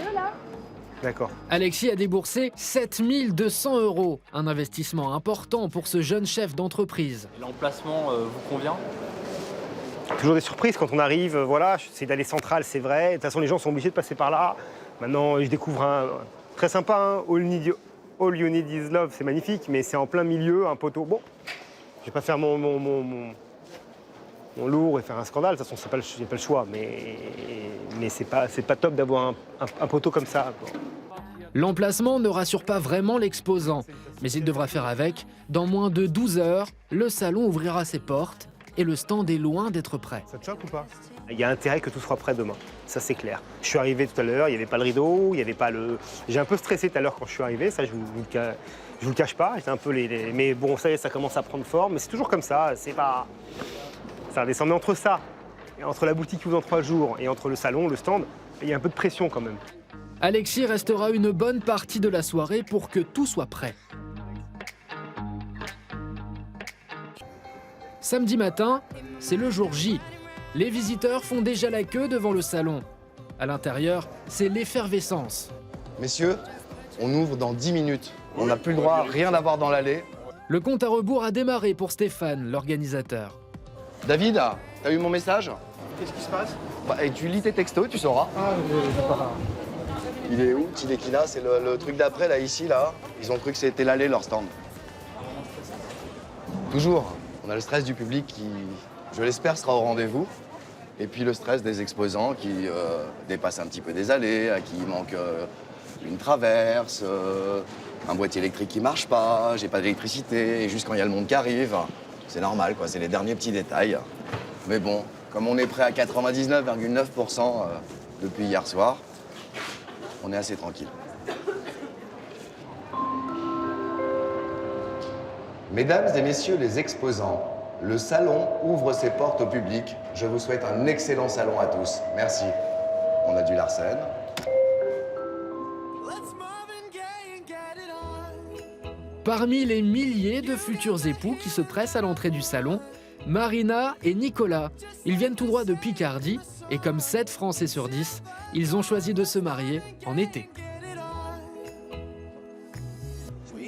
D'accord. Alexis a déboursé 7 200 €, un investissement important pour ce jeune chef d'entreprise. L'emplacement vous convient? Toujours des surprises quand on arrive, voilà, c'est d'aller central, c'est vrai. De toute façon, les gens sont obligés de passer par là. Maintenant, je découvre un très sympa, hein, All You Need Is Love, c'est magnifique, mais c'est en plein milieu, un poteau. Bon, je vais pas faire mon lourd et faire un scandale, de toute façon, j'ai pas le choix, mais c'est pas top d'avoir un poteau comme ça, quoi. L'emplacement ne rassure pas vraiment l'exposant, mais il devra faire avec. Dans moins de 12 heures, le salon ouvrira ses portes et le stand est loin d'être prêt. Ça te choque ou pas? Il y a intérêt que tout soit prêt demain, ça c'est clair. Je suis arrivé tout à l'heure, il n'y avait pas le rideau, il n'y avait pas le... J'ai un peu stressé tout à l'heure quand je suis arrivé, ça je vous le cache pas. J'étais un peu mais bon, ça y est, ça commence à prendre forme, mais c'est toujours comme ça, c'est pas... Ça redescend, mais entre ça, et entre la boutique qui ouvre dans 3 jours et entre le salon, le stand, il y a un peu de pression quand même. Alexis restera une bonne partie de la soirée pour que tout soit prêt. Samedi matin, c'est le jour J. Les visiteurs font déjà la queue devant le salon. À l'intérieur, c'est l'effervescence. Messieurs, on ouvre dans 10 minutes. On n'a plus le droit à rien avoir dans l'allée. Le compte à rebours a démarré pour Stéphane, l'organisateur. David, t'as eu mon message? Qu'est-ce qui se passe? Et tu lis tes textos, tu sauras. Ah, je sais pas. Il est où, Tidekina? C'est le truc d'après, là, ici, là. Ils ont cru que c'était l'allée, leur stand. Toujours. On a le stress du public qui, je l'espère, sera au rendez-vous. Et puis le stress des exposants qui dépassent un petit peu des allées, à qui il manque une traverse, un boîtier électrique qui marche pas, j'ai pas d'électricité, et juste quand il y a le monde qui arrive, c'est normal, quoi, c'est les derniers petits détails. Mais bon, comme on est prêt à 99,9% depuis hier soir, on est assez tranquille. Mesdames et messieurs les exposants, le salon ouvre ses portes au public. Je vous souhaite un excellent salon à tous. Merci. On a du Larsen. Parmi les milliers de futurs époux qui se pressent à l'entrée du salon, Marina et Nicolas. Ils viennent tout droit de Picardie et comme 7 Français sur 10, ils ont choisi de se marier en été.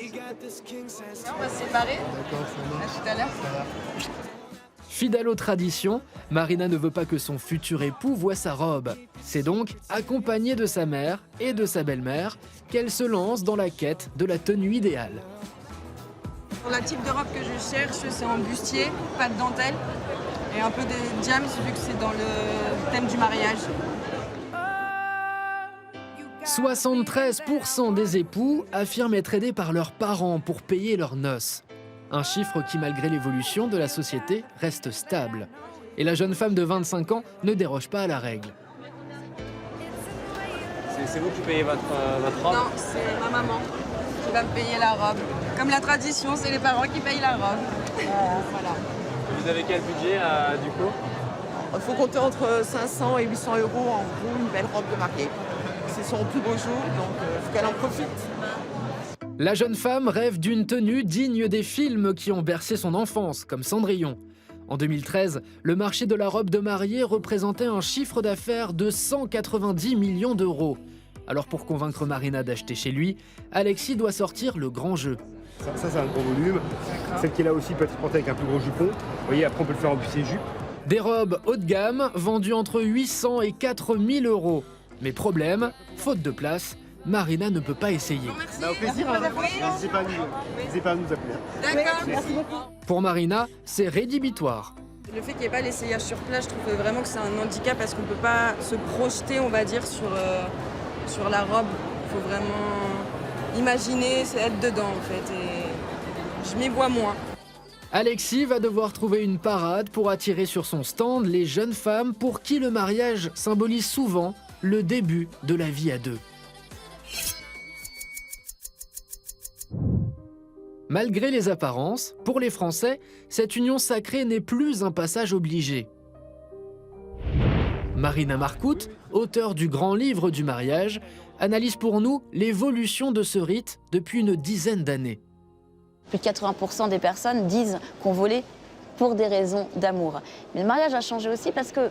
On va se séparer. À tout à l'heure. Fidèle aux traditions, Marina ne veut pas que son futur époux voie sa robe. C'est donc accompagnée de sa mère et de sa belle-mère qu'elle se lance dans la quête de la tenue idéale. Pour la type de robe que je cherche, c'est en bustier, pas de dentelle et un peu de diams vu que c'est dans le thème du mariage. 73% des époux affirment être aidés par leurs parents pour payer leurs noces. Un chiffre qui, malgré l'évolution de la société, reste stable. Et la jeune femme de 25 ans ne déroge pas à la règle. C'est vous qui payez votre robe? Non, c'est ma maman qui va me payer la robe. Comme la tradition, c'est les parents qui payent la robe. Voilà. Vous avez quel budget du coup? Il faut compter entre 500 et 800 € en gros, une belle robe de mariée. C'est son plus beau jour, donc il faut qu'elle en profite. La jeune femme rêve d'une tenue digne des films qui ont bercé son enfance, comme Cendrillon. En 2013, le marché de la robe de mariée représentait un chiffre d'affaires de 190 millions d'euros. Alors pour convaincre Marina d'acheter chez lui, Alexis doit sortir le grand jeu. Ça c'est un gros volume. Celle qui est là aussi peut être portée avec un plus gros jupon. Vous voyez, après on peut le faire en bustier jupe. Des robes haut de gamme vendues entre 800 et 4000 €. Mais problème, faute de place, Marina ne peut pas essayer. Au plaisir, n'hésitez pas à nous appeler. D'accord, merci beaucoup. Pour Marina, c'est rédhibitoire. Le fait qu'il n'y ait pas l'essayage sur place, je trouve vraiment que c'est un handicap parce qu'on ne peut pas se projeter, on va dire, sur la robe. Il faut vraiment imaginer, c'est être dedans en fait. Et je m'y vois moins. Alexis va devoir trouver une parade pour attirer sur son stand les jeunes femmes pour qui le mariage symbolise souvent le début de la vie à deux. Malgré les apparences, pour les Français, cette union sacrée n'est plus un passage obligé. Marina Marcoute, auteure du grand livre du mariage, analyse pour nous l'évolution de ce rite depuis une dizaine d'années. Plus de 80% des personnes disent qu'on volait pour des raisons d'amour. Mais le mariage a changé aussi parce que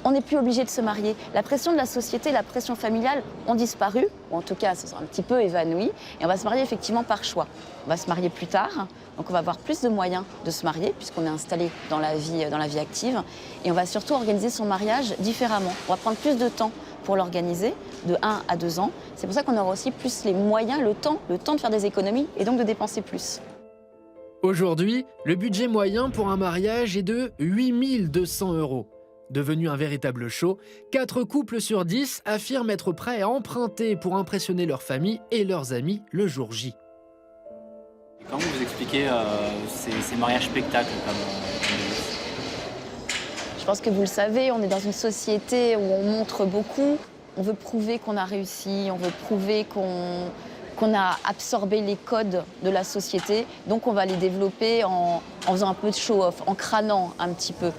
on n'est plus obligé de se marier. La pression de la société, la pression familiale ont disparu, ou en tout cas, se sont un petit peu évanouies, et on va se marier effectivement par choix. On va se marier plus tard, donc on va avoir plus de moyens de se marier, puisqu'on est installé dans la vie active, et on va surtout organiser son mariage différemment. On va prendre plus de temps pour l'organiser, de 1 à 2 ans. C'est pour ça qu'on aura aussi plus les moyens, le temps de faire des économies, et donc de dépenser plus. Aujourd'hui, le budget moyen pour un mariage est de 8 200 €. Devenu un véritable show, 4 couples sur 10 affirment être prêts à emprunter pour impressionner leur famille et leurs amis le jour J. Comment vous expliquez ces mariages spectacles comme Je pense que vous le savez, on est dans une société où on montre beaucoup. On veut prouver qu'on a réussi, on veut prouver qu'on a absorbé les codes de la société. Donc on va les développer en faisant un peu de show-off, en crânant un petit peu.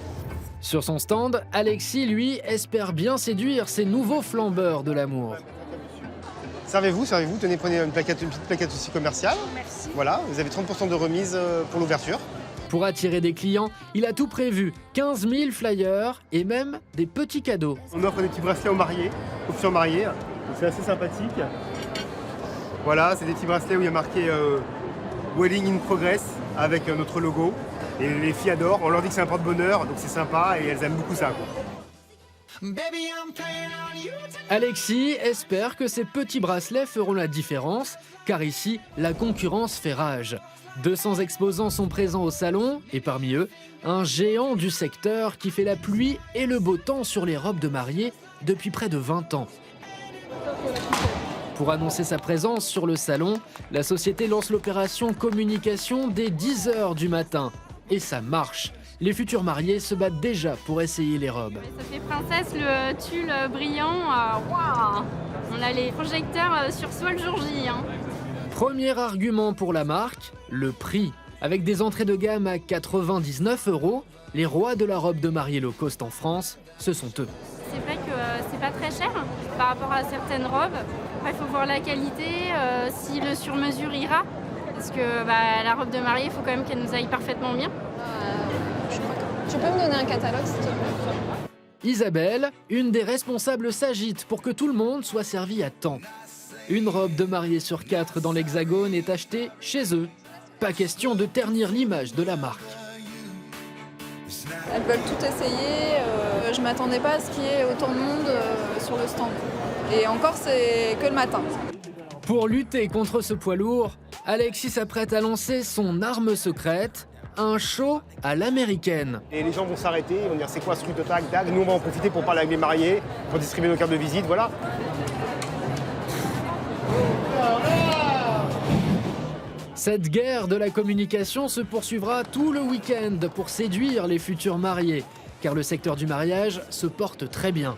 Sur son stand, Alexis, lui, espère bien séduire ces nouveaux flambeurs de l'amour. Servez-vous, tenez, prenez une petite plaquette aussi commerciale. Merci. Voilà, vous avez 30% de remise pour l'ouverture. Pour attirer des clients, il a tout prévu, 15 000 flyers et même des petits cadeaux. On offre des petits bracelets aux mariés, aux futurs mariés, c'est assez sympathique. Voilà, c'est des petits bracelets où il y a marqué Wedding in Progress avec notre logo. Et les filles adorent, on leur dit que c'est un porte-bonheur, donc c'est sympa et elles aiment beaucoup ça, quoi. Alexis espère que ces petits bracelets feront la différence, car ici, la concurrence fait rage. 200 exposants sont présents au salon, et parmi eux, un géant du secteur qui fait la pluie et le beau temps sur les robes de mariée depuis près de 20 ans. Pour annoncer sa présence sur le salon, la société lance l'opération communication dès 10 h du matin. Et ça marche. Les futurs mariés se battent déjà pour essayer les robes. Ça fait princesse, le tulle brillant. Waouh, on a les projecteurs sur soi le jour J. Premier argument pour la marque, le prix. Avec des entrées de gamme à 99 €, les rois de la robe de mariée low cost en France, ce sont eux. C'est vrai que c'est pas très cher par rapport à certaines robes. Après, il faut voir la qualité, si le sur-mesure ira. Parce que la robe de mariée, il faut quand même qu'elle nous aille parfaitement bien. Tu peux me donner un catalogue, s'il te plaît? Isabelle, une des responsables, s'agite pour que tout le monde soit servi à temps. Une robe de mariée sur 4 dans l'Hexagone est achetée chez eux. Pas question de ternir l'image de la marque. Elles veulent tout essayer. Je m'attendais pas à ce qu'il y ait autant de monde sur le stand. Et encore, c'est que le matin. Pour lutter contre ce poids lourd, Alexis s'apprête à lancer son arme secrète, un show à l'américaine. Et les gens vont s'arrêter, ils vont dire c'est quoi ce truc de tac, tac. Nous on va en profiter pour parler avec les mariés, pour distribuer nos cartes de visite, voilà. Cette guerre de la communication se poursuivra tout le week-end pour séduire les futurs mariés, car le secteur du mariage se porte très bien.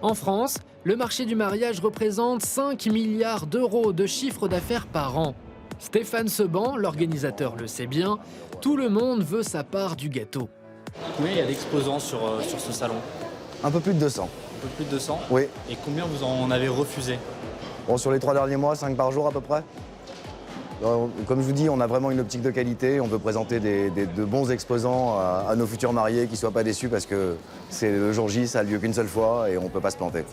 En France, le marché du mariage représente 5 milliards d'euros de chiffre d'affaires par an. Stéphane Seban, l'organisateur, le sait bien, tout le monde veut sa part du gâteau. Combien il y a d'exposants sur ce salon? Un peu plus de 200. Un peu plus de 200? Oui. Et combien vous en avez refusé? Bon, sur les 3 derniers mois, 5 par jour à peu près. Comme je vous dis, on a vraiment une optique de qualité. On peut présenter de bons exposants à nos futurs mariés qui ne soient pas déçus parce que c'est le jour J, ça a lieu qu'une seule fois et on ne peut pas se planter.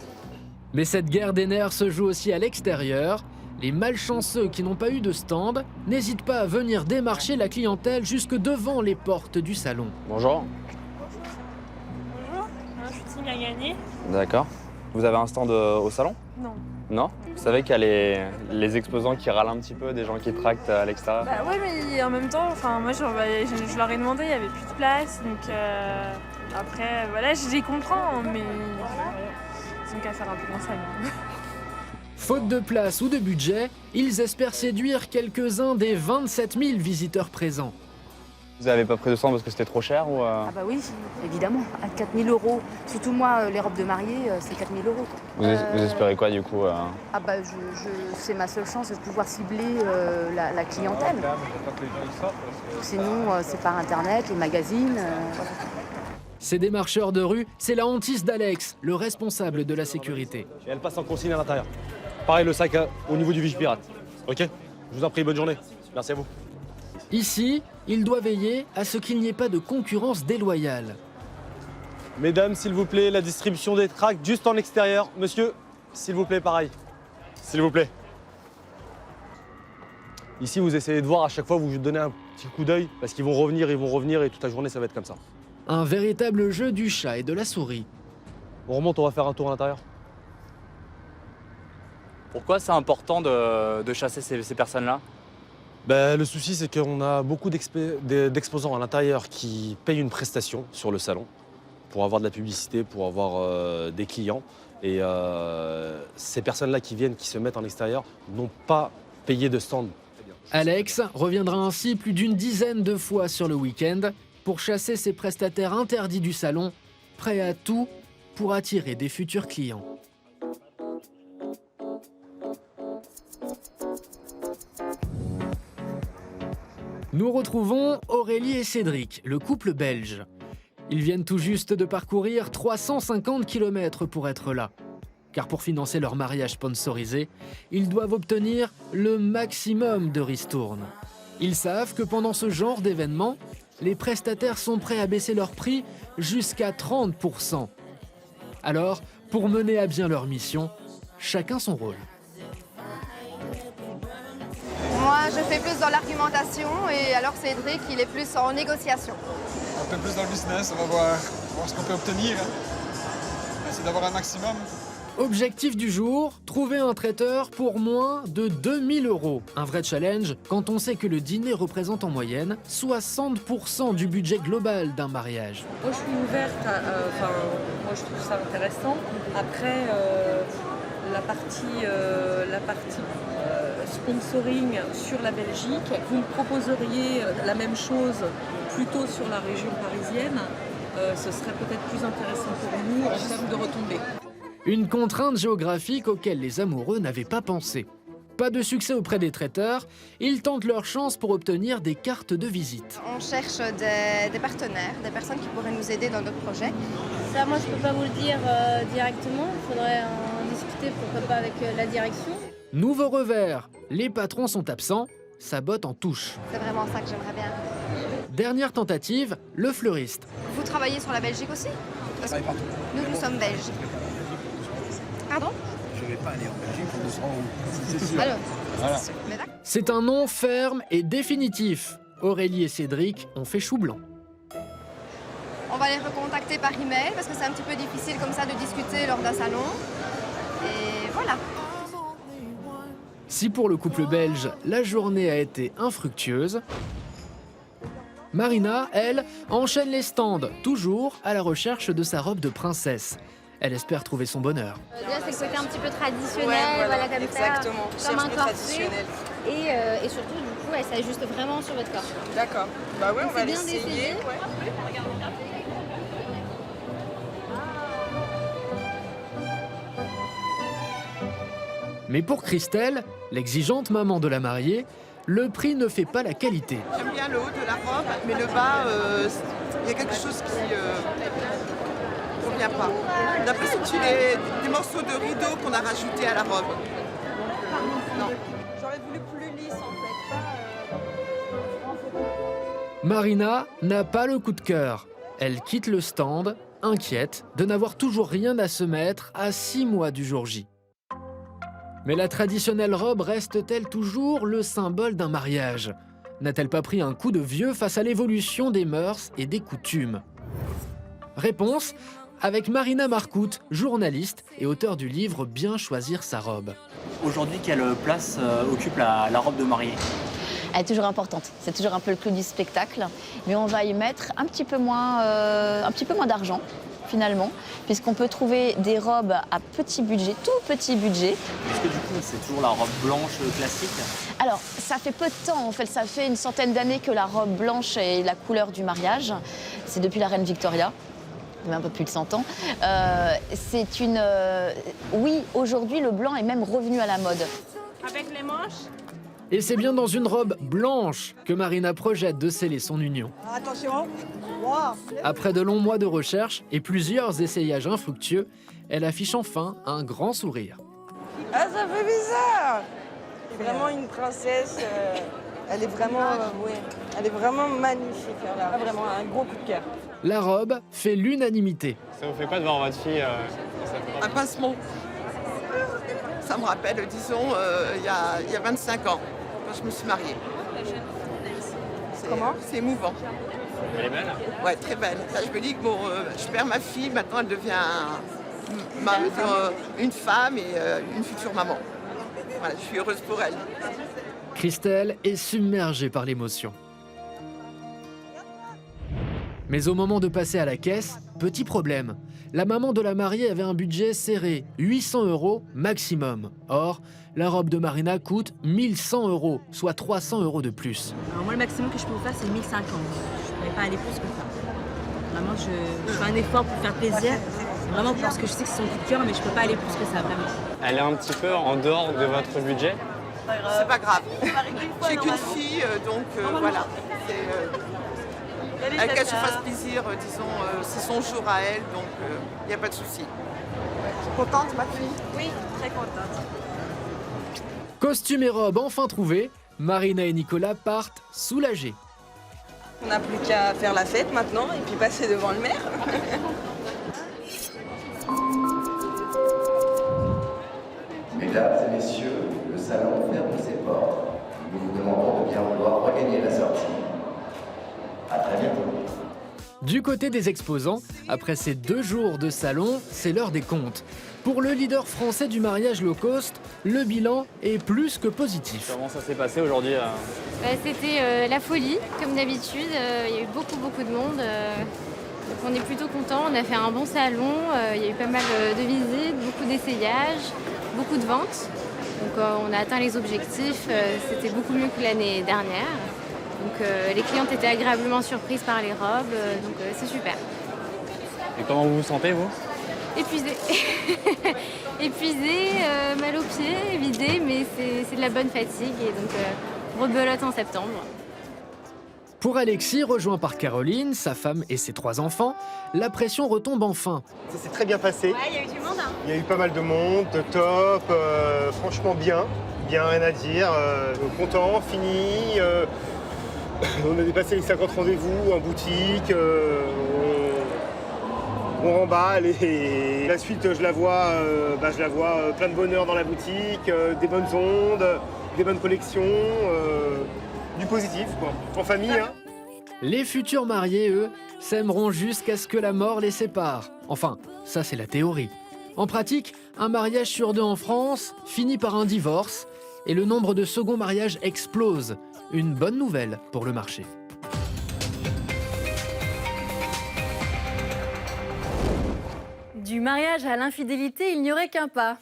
Mais cette guerre des nerfs se joue aussi à l'extérieur. Les malchanceux qui n'ont pas eu de stand n'hésitent pas à venir démarcher la clientèle jusque devant les portes du salon. Bonjour. Bonjour, un shooting à gagner. D'accord. Vous avez un stand au salon? Non. Non? Vous savez qu'il y a les exposants qui râlent un petit peu, des gens qui tractent à l'extérieur? Bah ouais, mais en même temps, moi je leur ai demandé, il n'y avait plus de place, donc après voilà, je les comprends, mais ils ont qu'à faire un peu moins ça. Faute de place ou de budget, ils espèrent séduire quelques-uns des 27 000 visiteurs présents. Vous n'avez pas pris de stand parce que c'était trop cher ou Ah bah oui, évidemment, à 4 000 €. Surtout moi, les robes de mariée, c'est 4 000 €. Vous espérez quoi du coup Ah bah c'est ma seule chance de pouvoir cibler la clientèle. Sinon, c'est par internet, les magazines. Ces démarcheurs de rue, c'est la hantise d'Alex, le responsable de la sécurité. Et elle passe en consigne à l'intérieur. Pareil le sac au niveau du Vigipirate. Ok? Je vous en prie, bonne journée. Merci à vous. Ici, il doit veiller à ce qu'il n'y ait pas de concurrence déloyale. Mesdames, s'il vous plaît, la distribution des tracts juste en extérieur. Monsieur, s'il vous plaît, pareil. S'il vous plaît. Ici, vous essayez de voir à chaque fois, vous donnez un petit coup d'œil parce qu'ils vont revenir et toute la journée, ça va être comme ça. Un véritable jeu du chat et de la souris. On remonte, on va faire un tour à l'intérieur. Pourquoi c'est important de chasser ces personnes-là? Le souci, c'est qu'on a beaucoup d'exposants à l'intérieur qui payent une prestation sur le salon pour avoir de la publicité, pour avoir des clients. Et ces personnes-là qui viennent, qui se mettent en extérieur, n'ont pas payé de stand. Alex reviendra ainsi plus d'une dizaine de fois sur le week-end pour chasser ces prestataires interdits du salon, prêts à tout pour attirer des futurs clients. Nous retrouvons Aurélie et Cédric, le couple belge. Ils viennent tout juste de parcourir 350 km pour être là. Car pour financer leur mariage sponsorisé, ils doivent obtenir le maximum de ristournes. Ils savent que pendant ce genre d'événement, les prestataires sont prêts à baisser leur prix jusqu'à 30%. Alors, pour mener à bien leur mission, chacun son rôle. Moi, je fais plus dans l'argumentation et alors Cédric, il est plus en négociation. Un peu plus dans le business, on va voir ce qu'on peut obtenir. C'est d'avoir un maximum. Objectif du jour, trouver un traiteur pour moins de 2 000 €. Un vrai challenge quand on sait que le dîner représente en moyenne 60% du budget global d'un mariage. Moi, je suis ouverte moi, je trouve ça intéressant. Après, la partie sponsoring sur la Belgique, vous me proposeriez la même chose plutôt sur la région parisienne, ce serait peut-être plus intéressant pour nous en termes de retombées. Une contrainte géographique auquel les amoureux n'avaient pas pensé. Pas de succès auprès des traiteurs, ils tentent leur chance pour obtenir des cartes de visite. On cherche des partenaires, des personnes qui pourraient nous aider dans notre projet. Ça, moi, je peux pas vous le dire directement. Il faudrait en discuter, pourquoi pas, avec la direction. Nouveau revers, les patrons sont absents, sa botte en touche. C'est vraiment ça que j'aimerais bien. Dernière tentative, le fleuriste. Vous travaillez sur la Belgique aussi? Parce que nous sommes belges. Pardon? Je vais pas aller en Belgique pour 200 €, c'est sûr. Alors, Voilà. C'est un non ferme et définitif. Aurélie et Cédric ont fait chou blanc. On va les recontacter par email parce que c'est un petit peu difficile comme ça de discuter lors d'un salon. Et voilà. Si pour le couple belge, la journée a été infructueuse, Marina, elle, enchaîne les stands, toujours à la recherche de sa robe de princesse. Elle espère trouver son bonheur. Déjà, c'est le côté un petit peu traditionnel, Ouais, voilà, comme exactement. ça, comme un corset. Traditionnel. Et surtout, du coup, elle s'ajuste vraiment sur votre corps. D'accord. Bah ouais, on va C'est bien l'essayer. d'essayer. Mais pour Christelle, l'exigeante maman de la mariée, le prix ne fait pas la qualité. J'aime bien le haut de la robe, mais le bas, il y a quelque chose qui ne convient pas. J'ai l'impression que c'est des morceaux de rideau qu'on a rajoutés à la robe. Non. J'aurais voulu plus lisse en fait. Marina n'a pas le coup de cœur. Elle quitte le stand, inquiète de n'avoir toujours rien à se mettre à 6 mois du jour J. Mais la traditionnelle robe reste-t-elle toujours le symbole d'un mariage? N'a-t-elle pas pris un coup de vieux face à l'évolution des mœurs et des coutumes? Réponse avec Marina Marcoute, journaliste et auteure du livre Bien choisir sa robe. Aujourd'hui, quelle place occupe la robe de mariée? Elle est toujours importante. C'est toujours un peu le clou du spectacle. Mais on va y mettre un petit peu moins d'argent, finalement, puisqu'on peut trouver des robes à petit budget, tout petit budget. Est-ce que du coup, c'est toujours la robe blanche classique? Alors, ça fait peu de temps, en fait, ça fait une centaine d'années que la robe blanche est la couleur du mariage. C'est depuis la reine Victoria. Un peu plus de 100 ans. Oui, aujourd'hui, le blanc est même revenu à la mode. Avec les manches? Et c'est bien dans une robe blanche que Marina projette de sceller son union. Attention. Wow. Après de longs mois de recherche et plusieurs essayages infructueux, elle affiche enfin un grand sourire. Ah, ça fait bizarre. C'est vraiment une princesse. Elle est vraiment, elle est vraiment magnifique. Elle a vraiment un gros coup de cœur. La robe fait l'unanimité. Ça vous fait quoi de voir votre fille Un pincement. Ça me rappelle, disons, il y a 25 ans, quand je me suis mariée. Comment? C'est émouvant. Elle est belle? Ouais, très belle. Là, je me dis que bon, je perds ma fille, maintenant elle devient une femme et une future maman. Voilà, je suis heureuse pour elle. Christelle est submergée par l'émotion. Mais au moment de passer à la caisse, petit problème. La maman de la mariée avait un budget serré, 800 € maximum. Or, la robe de Marina coûte 1100 €, soit 300 € de plus. Alors moi, le maximum que je peux vous faire, c'est 1050. Je ne pourrais pas aller plus que ça. Vraiment, je fais un effort pour faire plaisir. Vraiment parce que je sais que c'est son coup de cœur, mais je ne peux pas aller plus que ça, vraiment. Elle est un petit peu en dehors de votre budget? C'est pas grave. J'ai qu'une fille, donc voilà. Elle qu'elle se fasse plaisir, disons, c'est son jour à elle, donc il n'y a pas de souci. Contente, ma fille? Oui, très contente. Costume et robe enfin trouvés, Marina et Nicolas partent soulagés. On n'a plus qu'à faire la fête maintenant et puis passer devant le maire. Mesdames et messieurs, le salon ferme ses portes. Nous vous demandons de bien vouloir regagner la sortie. À très bientôt. Du côté des exposants, après ces 2 jours de salon, c'est l'heure des comptes. Pour le leader français du mariage low cost, le bilan est plus que positif. Comment ça s'est passé aujourd'hui? C'était la folie, comme d'habitude. Il y a eu beaucoup de monde. Donc on est plutôt content. On a fait un bon salon. Il y a eu pas mal de visites, beaucoup d'essayages, beaucoup de ventes. Donc on a atteint les objectifs. C'était beaucoup mieux que l'année dernière. Donc les clientes étaient agréablement surprises par les robes. Donc c'est super. Et comment vous vous sentez, vous? Épuisée. Épuisée, mal aux pieds, vidée, mais c'est de la bonne fatigue. Et donc rebelote en septembre. Pour Alexis, rejoint par Caroline, sa femme et ses 3 enfants, la pression retombe enfin. Ça s'est très bien passé. Ouais, il y a eu du monde. Hein. Il y a eu pas mal de monde, top, franchement bien, rien à dire, content, fini. On a dépassé les 50 rendez-vous en boutique. on remballe et la suite, je la vois plein de bonheur dans la boutique, des bonnes ondes, des bonnes collections, du positif, quoi. En famille, hein. Les futurs mariés, eux, s'aimeront jusqu'à ce que la mort les sépare. Enfin, ça c'est la théorie. En pratique, un mariage sur 2 en France finit par un divorce et le nombre de seconds mariages explose. Une bonne nouvelle pour le marché. Du mariage à l'infidélité, il n'y aurait qu'un pas.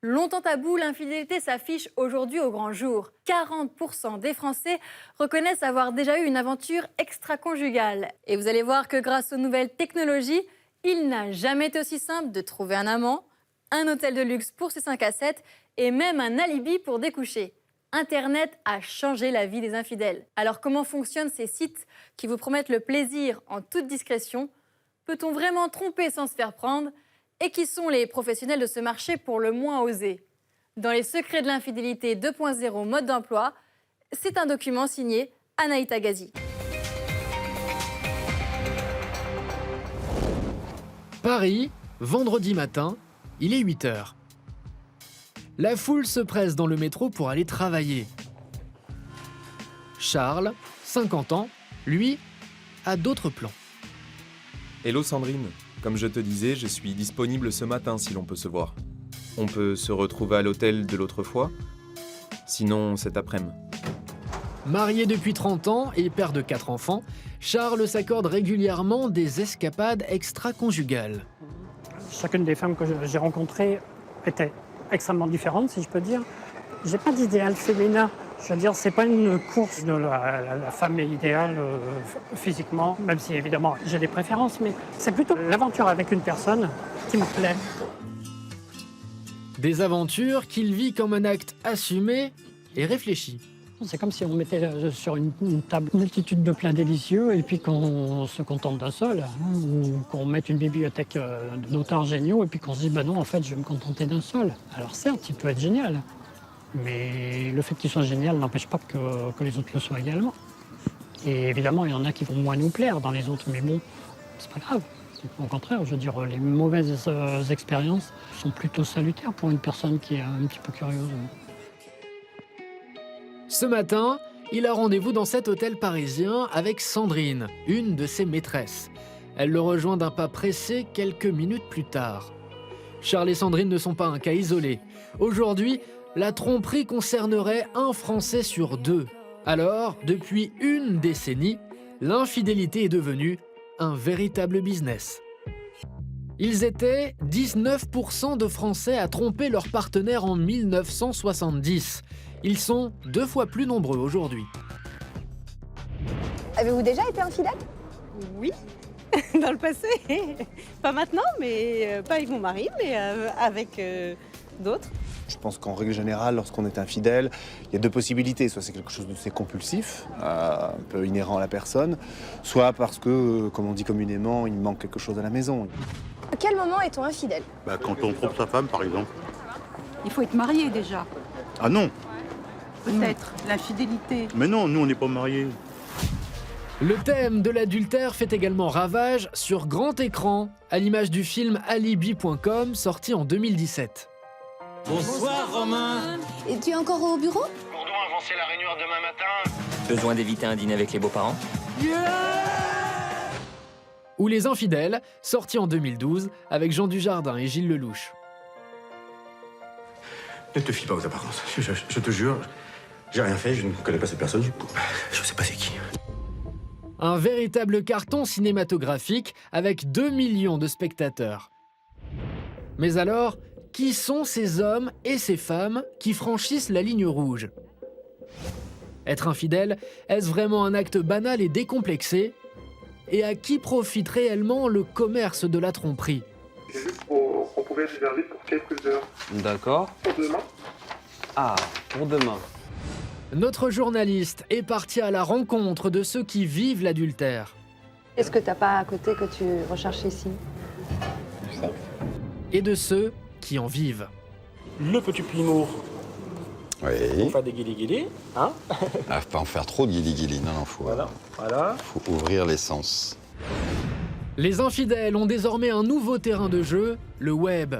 Longtemps tabou, l'infidélité s'affiche aujourd'hui au grand jour. 40% des Français reconnaissent avoir déjà eu une aventure extra-conjugale. Et vous allez voir que grâce aux nouvelles technologies, il n'a jamais été aussi simple de trouver un amant, un hôtel de luxe pour ses 5 à 7 et même un alibi pour découcher. Internet a changé la vie des infidèles. Alors comment fonctionnent ces sites qui vous promettent le plaisir en toute discrétion? Peut-on vraiment tromper sans se faire prendre? Et qui sont les professionnels de ce marché pour le moins osés? Dans les secrets de l'infidélité 2.0 mode d'emploi, c'est un document signé Anaïta Gazi. Paris, vendredi matin, il est 8h. La foule se presse dans le métro pour aller travailler. Charles, 50 ans, lui, a d'autres plans. Hello Sandrine, comme je te disais, je suis disponible ce matin si l'on peut se voir. On peut se retrouver à l'hôtel de l'autre fois, sinon cet après-midi. Marié depuis 30 ans et père de 4 enfants, Charles s'accorde régulièrement des escapades extra-conjugales. Chacune des femmes que j'ai rencontrées était extrêmement différente, si je peux dire. J'ai pas d'idéal féminin. Je veux dire, c'est pas une course de la femme idéale physiquement, même si évidemment j'ai des préférences, mais c'est plutôt l'aventure avec une personne qui me plaît. Des aventures qu'il vit comme un acte assumé et réfléchi. C'est comme si on mettait sur une table une multitude de plats délicieux et puis qu'on se contente d'un seul, hein, ou qu'on mette une bibliothèque d'auteurs géniaux et puis qu'on se dit, non, en fait, je vais me contenter d'un seul. Alors certes, il peut être génial, mais le fait qu'il soit génial n'empêche pas que les autres le soient également. Et évidemment, il y en a qui vont moins nous plaire dans les autres, mais bon, c'est pas grave. Au contraire, je veux dire, les mauvaises expériences sont plutôt salutaires pour une personne qui est un petit peu curieuse. Ce matin, il a rendez-vous dans cet hôtel parisien avec Sandrine, une de ses maîtresses. Elle le rejoint d'un pas pressé quelques minutes plus tard. Charles et Sandrine ne sont pas un cas isolé. Aujourd'hui, la tromperie concernerait 1 Français sur 2. Alors, depuis une décennie, l'infidélité est devenue un véritable business. Ils étaient 19% de Français à tromper leur partenaire en 1970. Ils sont 2 fois plus nombreux aujourd'hui. Avez-vous déjà été infidèle? Oui, dans le passé. Pas maintenant, mais pas avec mon mari, mais avec d'autres. Je pense qu'en règle générale, lorsqu'on est infidèle, il y a 2 possibilités. Soit c'est quelque chose de assez compulsif, un peu inhérent à la personne, soit parce que, comme on dit communément, il manque quelque chose à la maison. À quel moment est-on infidèle? Quand on trompe sa femme, par exemple. Il faut être marié déjà. Ah non. Peut-être, l'infidélité. Mais non, nous on n'est pas mariés. Le thème de l'adultère fait également ravage sur grand écran, à l'image du film Alibi.com sorti en 2017. Bonsoir Romain. Et tu es encore au bureau? Bourdon a avancé la réunion à demain matin. Besoin d'éviter un dîner avec les beaux-parents? Ou Les Infidèles, sorti en 2012 avec Jean Dujardin et Gilles Lelouch. Ne te fie pas aux apparences. Je te jure, j'ai rien fait, je ne connais pas cette personne. Je sais pas c'est qui. Un véritable carton cinématographique avec 2 millions de spectateurs. Mais alors, qui sont ces hommes et ces femmes qui franchissent la ligne rouge? Être infidèle, est-ce vraiment un acte banal et décomplexé? Et à qui profite réellement le commerce de la tromperie? C'est juste qu'on pouvait réserver pour quelques heures. D'accord. Pour demain? Ah, pour demain. Notre journaliste est parti à la rencontre de ceux qui vivent l'adultère. Est-ce que t'as pas à côté que tu recherches ici? Le sexe. Et de ceux qui en vivent. Le petit Plimour. Oui. Pour faire des guili-guili, hein? Pas en faire trop de guili-guili, non, faut, voilà. faut ouvrir les sens. Les infidèles ont désormais un nouveau terrain de jeu, le web.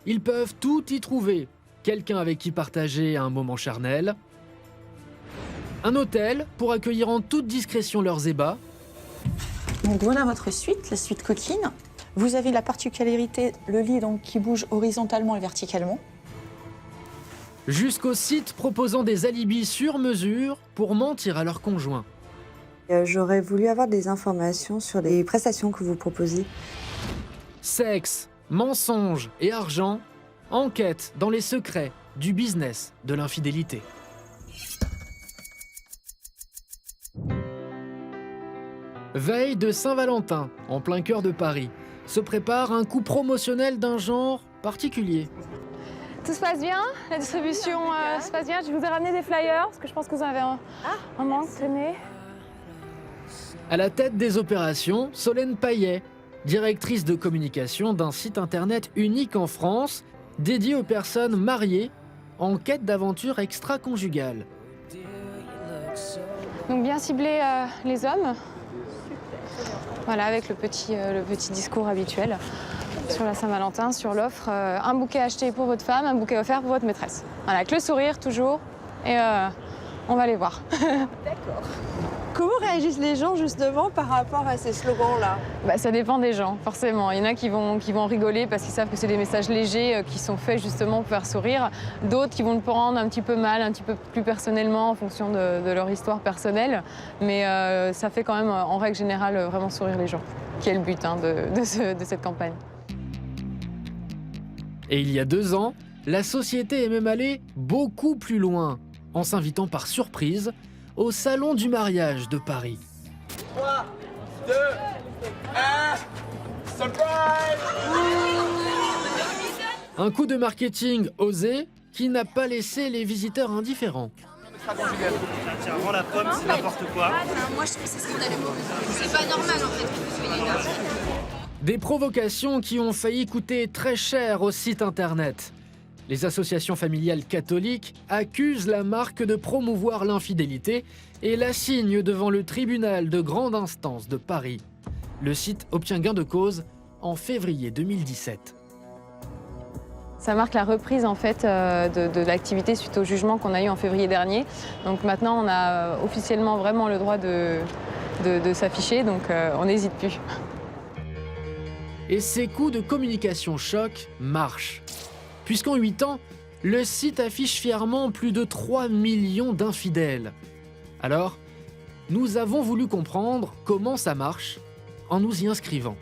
Ils peuvent tout y trouver. Quelqu'un avec qui partager un moment charnel, un hôtel pour accueillir en toute discrétion leurs ébats. Donc voilà votre suite, la suite coquine. Vous avez la particularité, le lit donc, qui bouge horizontalement et verticalement. Jusqu'aux sites proposant des alibis sur mesure pour mentir à leurs conjoints. J'aurais voulu avoir des informations sur les prestations que vous proposez. Sexe, mensonges et argent, enquête dans les secrets du business de l'infidélité. Veille de Saint-Valentin, en plein cœur de Paris, se prépare un coup promotionnel d'un genre particulier. Tout se passe bien, la distribution se passe bien. Je vous ai ramené des flyers parce que je pense que vous en avez un manque. Tenez. À la tête des opérations, Solène Payet, directrice de communication d'un site internet unique en France, dédié aux personnes mariées en quête d'aventure extra-conjugale. Donc bien cibler les hommes. Voilà, avec le petit discours habituel sur la Saint-Valentin, sur l'offre. Un bouquet acheté pour votre femme, un bouquet offert pour votre maîtresse. Voilà, avec le sourire toujours. Et on va les voir. D'accord. Comment réagissent les gens justement par rapport à ces slogans-là? Ça dépend des gens, forcément. Il y en a qui vont rigoler parce qu'ils savent que c'est des messages légers qui sont faits justement pour faire sourire. D'autres qui vont le prendre un petit peu mal, un petit peu plus personnellement en fonction de leur histoire personnelle. Mais ça fait quand même, en règle générale, vraiment sourire les gens, qui est le but de cette campagne. Et il y a 2 ans, la société est même allée beaucoup plus loin, en s'invitant par surprise au Salon du mariage de Paris. 3, 2, 1, surprise! Un coup de marketing osé qui n'a pas laissé les visiteurs indifférents. Tiens, rends la pomme, c'est n'importe quoi. Moi, je trouve que c'est scandaleux. C'est pas normal, en fait, que vous soyez là. Des provocations qui ont failli coûter très cher au site internet. Les associations familiales catholiques accusent la marque de promouvoir l'infidélité et l'assignent devant le tribunal de grande instance de Paris. Le site obtient gain de cause en février 2017. Ça marque la reprise en fait de l'activité suite au jugement qu'on a eu en février dernier. Donc maintenant, on a officiellement vraiment le droit de s'afficher, donc on n'hésite plus. Et ces coups de communication choc marchent. Puisqu'en 8 ans, le site affiche fièrement plus de 3 millions d'infidèles. Alors, nous avons voulu comprendre comment ça marche en nous y inscrivant.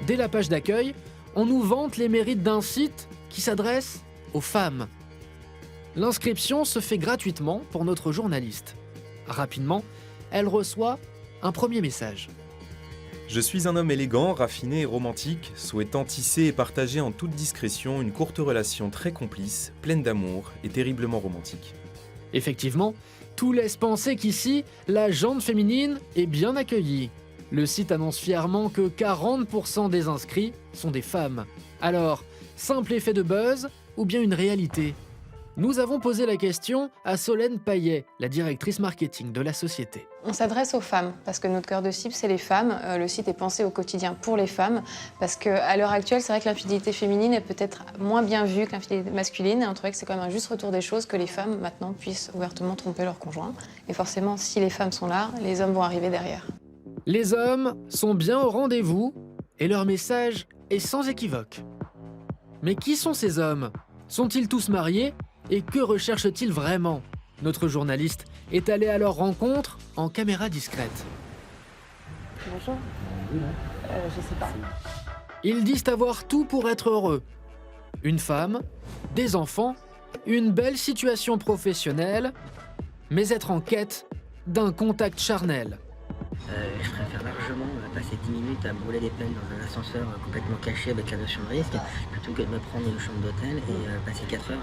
Dès la page d'accueil, on nous vante les mérites d'un site qui s'adresse aux femmes. L'inscription se fait gratuitement pour notre journaliste. Rapidement, elle reçoit un premier message. Je suis un homme élégant, raffiné et romantique, souhaitant tisser et partager en toute discrétion une courte relation très complice, pleine d'amour et terriblement romantique. Effectivement, tout laisse penser qu'ici, la jante féminine est bien accueillie. Le site annonce fièrement que 40% des inscrits sont des femmes. Alors, simple effet de buzz ou bien une réalité ? Nous avons posé la question à Solène Payet, la directrice marketing de la société. On s'adresse aux femmes parce que notre cœur de cible, c'est les femmes. Le site est pensé au quotidien pour les femmes parce qu'à l'heure actuelle, c'est vrai que l'infidélité féminine est peut-être moins bien vue que l'infidélité masculine. Et on trouvait que c'est quand même un juste retour des choses que les femmes, maintenant, puissent ouvertement tromper leur conjoint. Et forcément, si les femmes sont là, les hommes vont arriver derrière. Les hommes sont bien au rendez-vous et leur message est sans équivoque. Mais qui sont ces hommes ? Sont-ils tous mariés ? Et que recherchent-ils vraiment ? Notre journaliste est allé à leur rencontre en caméra discrète. Bonjour. Je sais pas. Ils disent avoir tout pour être heureux. Une femme, des enfants, une belle situation professionnelle, mais être en quête d'un contact charnel. Je préfère largement passer 10 minutes à brûler des pelles dans un ascenseur complètement caché avec la notion de risque plutôt que de me prendre une chambre d'hôtel et passer 4 heures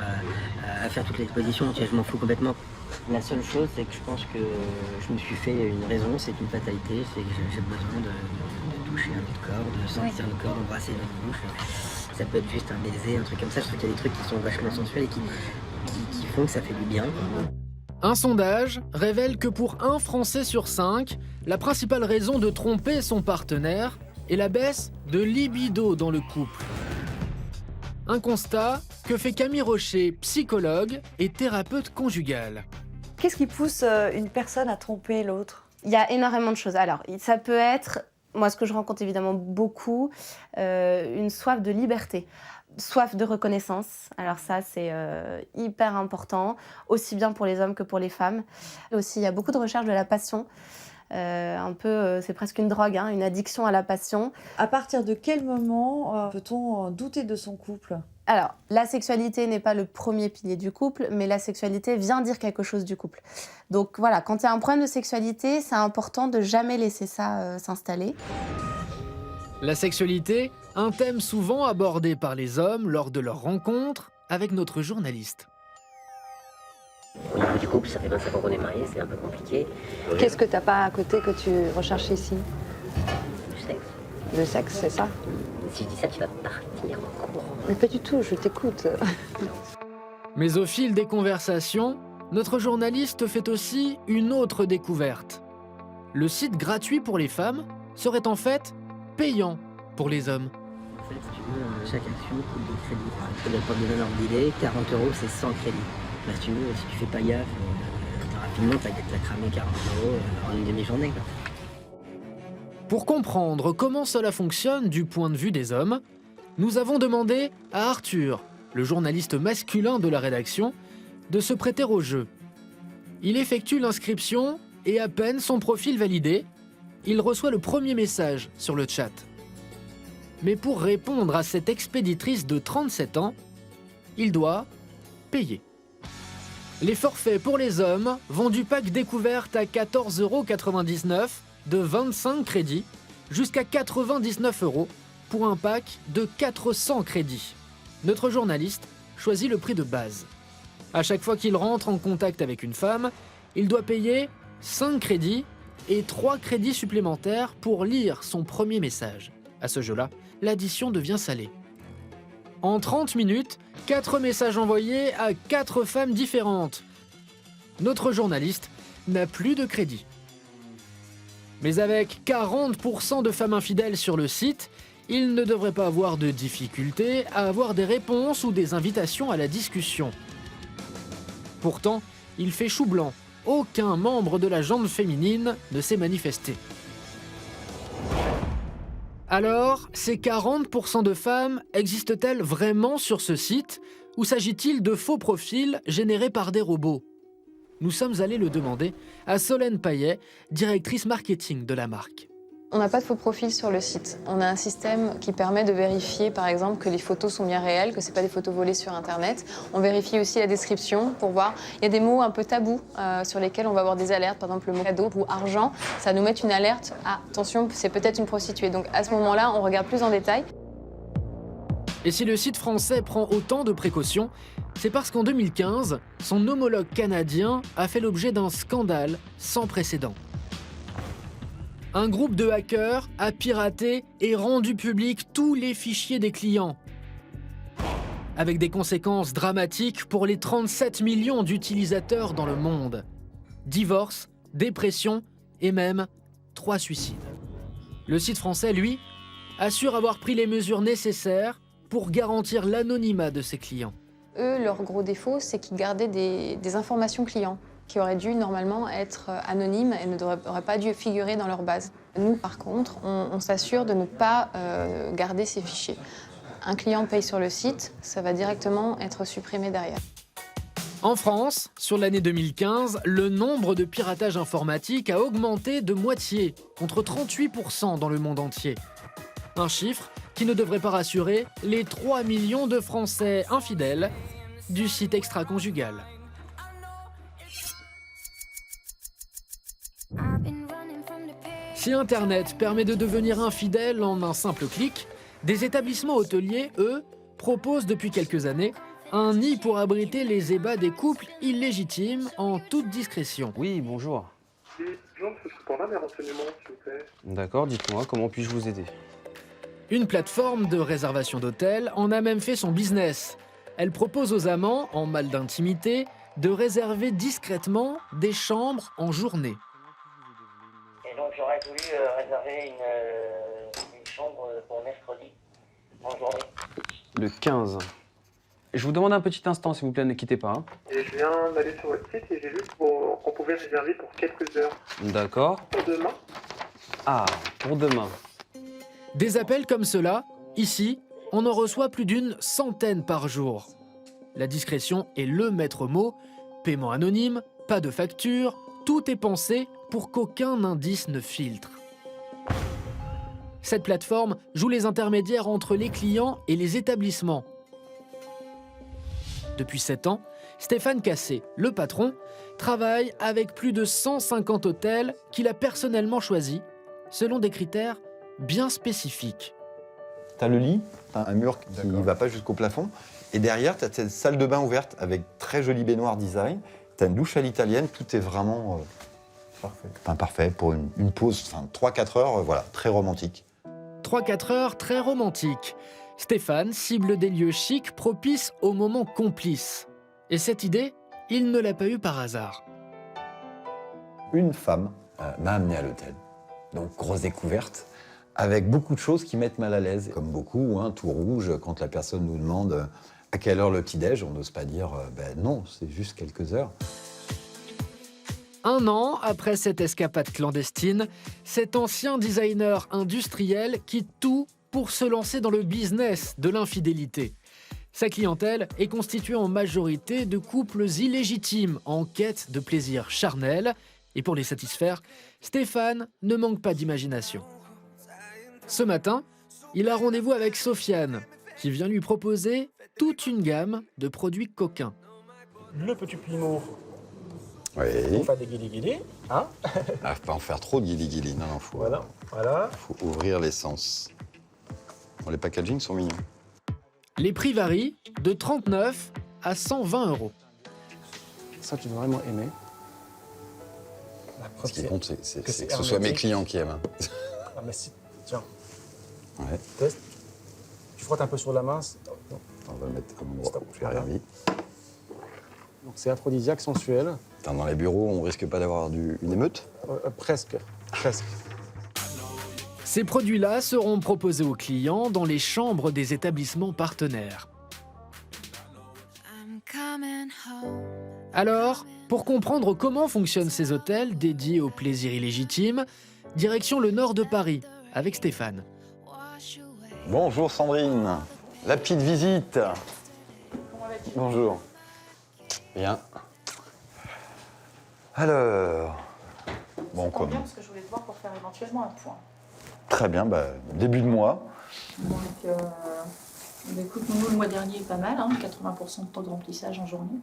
à faire toute l'exposition. Je m'en fous complètement. La seule chose, c'est que je pense que je me suis fait une raison, c'est une fatalité, c'est que j'ai besoin de toucher un autre corps, de sentir le corps, d'embrasser notre bouche. Ça peut être juste un baiser, un truc comme ça. Je trouve qu'il y a des trucs qui sont vachement sensuels et qui font que ça fait du bien. Un sondage révèle que pour 1 Français sur 5, la principale raison de tromper son partenaire est la baisse de libido dans le couple. Un constat que fait Camille Rocher, psychologue et thérapeute conjugale. Qu'est-ce qui pousse une personne à tromper l'autre? Il y a énormément de choses. Alors, ça peut être, moi ce que je rencontre évidemment beaucoup, une soif de liberté. Soif de reconnaissance, alors ça c'est hyper important, aussi bien pour les hommes que pour les femmes. Aussi, il y a beaucoup de recherche de la passion, c'est presque une drogue, hein, une addiction à la passion. À partir de quel moment peut-on douter de son couple? Alors, la sexualité n'est pas le premier pilier du couple, mais la sexualité vient dire quelque chose du couple. Donc voilà, quand il y a un problème de sexualité, c'est important de jamais laisser ça s'installer. La sexualité, un thème souvent abordé par les hommes lors de leurs rencontres avec notre journaliste. Au niveau du couple, ça fait 25 ans qu'on est mariés, c'est un peu compliqué. Qu'est-ce que t'as pas à côté que tu recherches ici? Du sexe. Le sexe, c'est ça? Si je dis ça, tu vas partir en courant. Mais pas du tout, je t'écoute. Mais au fil des conversations, notre journaliste fait aussi une autre découverte. Le site gratuit pour les femmes serait en fait payant pour les hommes. En fait, si tu veux, chaque action coûte des crédits. Je ne donne pas besoin d'ordre d'idée, 40 € c'est 100 crédits. Là, si tu veux, si tu fais pas gaffe, rapidement, tu vas cramer 40 € en une demi-journée. Quoi. Pour comprendre comment cela fonctionne du point de vue des hommes, nous avons demandé à Arthur, le journaliste masculin de la rédaction, de se prêter au jeu. Il effectue l'inscription et à peine son profil validé, il reçoit le premier message sur le chat. Mais pour répondre à cette expéditrice de 37 ans, il doit payer. Les forfaits pour les hommes vont du pack découverte à 14,99 € de 25 crédits jusqu'à 99 € pour un pack de 400 crédits. Notre journaliste choisit le prix de base. À chaque fois qu'il rentre en contact avec une femme, il doit payer 5 crédits et 3 crédits supplémentaires pour lire son premier message. À ce jeu-là, l'addition devient salée. En 30 minutes, 4 messages envoyés à 4 femmes différentes. Notre journaliste n'a plus de crédit. Mais avec 40% de femmes infidèles sur le site, il ne devrait pas avoir de difficulté à avoir des réponses ou des invitations à la discussion. Pourtant, il fait chou blanc. Aucun membre de la gente féminine ne s'est manifesté. Alors, ces 40% de femmes existent-elles vraiment sur ce site ou s'agit-il de faux profils générés par des robots? Nous sommes allés le demander à Solène Payet, directrice marketing de la marque. On n'a pas de faux profil sur le site. On a un système qui permet de vérifier, par exemple, que les photos sont bien réelles, que ce n'est pas des photos volées sur Internet. On vérifie aussi la description pour voir. Il y a des mots un peu tabous sur lesquels on va avoir des alertes. Par exemple, le mot cadeau ou argent, ça nous met une alerte. Ah, attention, c'est peut-être une prostituée. Donc à ce moment-là, on regarde plus en détail. Et si le site français prend autant de précautions, c'est parce qu'en 2015, son homologue canadien a fait l'objet d'un scandale sans précédent. Un groupe de hackers a piraté et rendu public tous les fichiers des clients, avec des conséquences dramatiques pour les 37 millions d'utilisateurs dans le monde. Divorce, dépression et même 3 suicides. Le site français, lui, assure avoir pris les mesures nécessaires pour garantir l'anonymat de ses clients. Eux, leur gros défaut, c'est qu'ils gardaient des informations clients qui auraient dû normalement être anonymes et n'auraient pas dû figurer dans leur base. Nous, par contre, on s'assure de ne pas garder ces fichiers. Un client paye sur le site, ça va directement être supprimé derrière. En France, sur l'année 2015, le nombre de piratages informatiques a augmenté de moitié, contre 38% dans le monde entier. Un chiffre qui ne devrait pas rassurer les 3 millions de Français infidèles du site extra-conjugal. Si Internet permet de devenir infidèle en un simple clic, des établissements hôteliers, eux, proposent depuis quelques années un nid pour abriter les ébats des couples illégitimes en toute discrétion. Oui, bonjour. Oui, bonjour, je suis pour là des renseignements, s'il vous plaît. D'accord, dites-moi, comment puis-je vous aider? Une plateforme de réservation d'hôtels en a même fait son business. Elle propose aux amants, en mal d'intimité, de réserver discrètement des chambres en journée. Et donc j'aurais voulu réserver une chambre pour mercredi en journée. Le 15. Je vous demande un petit instant, s'il vous plaît, ne quittez pas. Hein. Et je viens d'aller sur votre site et j'ai vu qu'on pouvait réserver pour quelques heures. D'accord. Pour demain. Ah, pour demain. Des appels comme cela, ici, on en reçoit plus d'une centaine par jour. La discrétion est le maître mot. Paiement anonyme, pas de facture, tout est pensé pour qu'aucun indice ne filtre. Cette plateforme joue les intermédiaires entre les clients et les établissements. Depuis 7 ans, Stéphane Cassé, le patron, travaille avec plus de 150 hôtels qu'il a personnellement choisis, selon des critères bien spécifiques. Tu as le lit, un mur qui ne va pas jusqu'au plafond, et derrière, tu as cette salle de bain ouverte avec très joli baignoire design, tu as une douche à l'italienne, tout est vraiment parfait pour une pause, 3-4 heures, voilà, très romantique. 3-4 heures très romantiques. Stéphane cible des lieux chics propices aux moments complices. Et cette idée, il ne l'a pas eue par hasard. Une femme m'a amené à l'hôtel, donc grosse découverte, avec beaucoup de choses qui mettent mal à l'aise. Comme beaucoup, tout rouge, quand la personne nous demande à quelle heure le petit-déj, on n'ose pas dire non, c'est juste quelques heures. 1 an après cette escapade clandestine, cet ancien designer industriel quitte tout pour se lancer dans le business de l'infidélité. Sa clientèle est constituée en majorité de couples illégitimes en quête de plaisir charnel. Et pour les satisfaire, Stéphane ne manque pas d'imagination. Ce matin, il a rendez-vous avec Sofiane, qui vient lui proposer toute une gamme de produits coquins. Le petit plimour. Oui. Pour faire des guili-guili, hein. Ah, faut pas en faire trop de guili-guili, non, faut, voilà. Faut ouvrir l'essence. Bon, les packagings sont mignons. Les prix varient de 39 à 120 euros. Ça, tu dois vraiment aimer. Ce qui compte, c'est que ce soit mes clients qui aiment. Ah, mais si, tiens. Ouais. Teste. Tu frottes un peu sur la main. On va le mettre à mon endroit où j'ai rien mis. Donc c'est aphrodisiaque, sensuel. Dans les bureaux, on risque pas d'avoir une émeute? Presque. Ces produits-là seront proposés aux clients dans les chambres des établissements partenaires. Alors, pour comprendre comment fonctionnent ces hôtels dédiés au plaisir illégitime, direction le nord de Paris, avec Stéphane. Bonjour Sandrine, la petite visite. Bonjour. Bien. Alors, bon, comme... Parce que je voulais te voir pour faire éventuellement un point. Très bien, début de mois. Donc, écoute, nous, le mois dernier est pas mal, 80% de taux de remplissage en journée.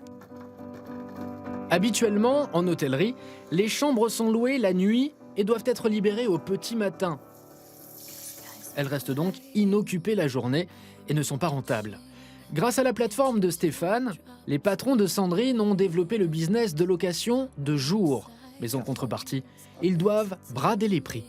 Habituellement, en hôtellerie, les chambres sont louées la nuit et doivent être libérées au petit matin. Elles restent donc inoccupées la journée et ne sont pas rentables. Grâce à la plateforme de Stéphane, les patrons de Sandrine ont développé le business de location de jour. Mais en contrepartie, ils doivent brader les prix.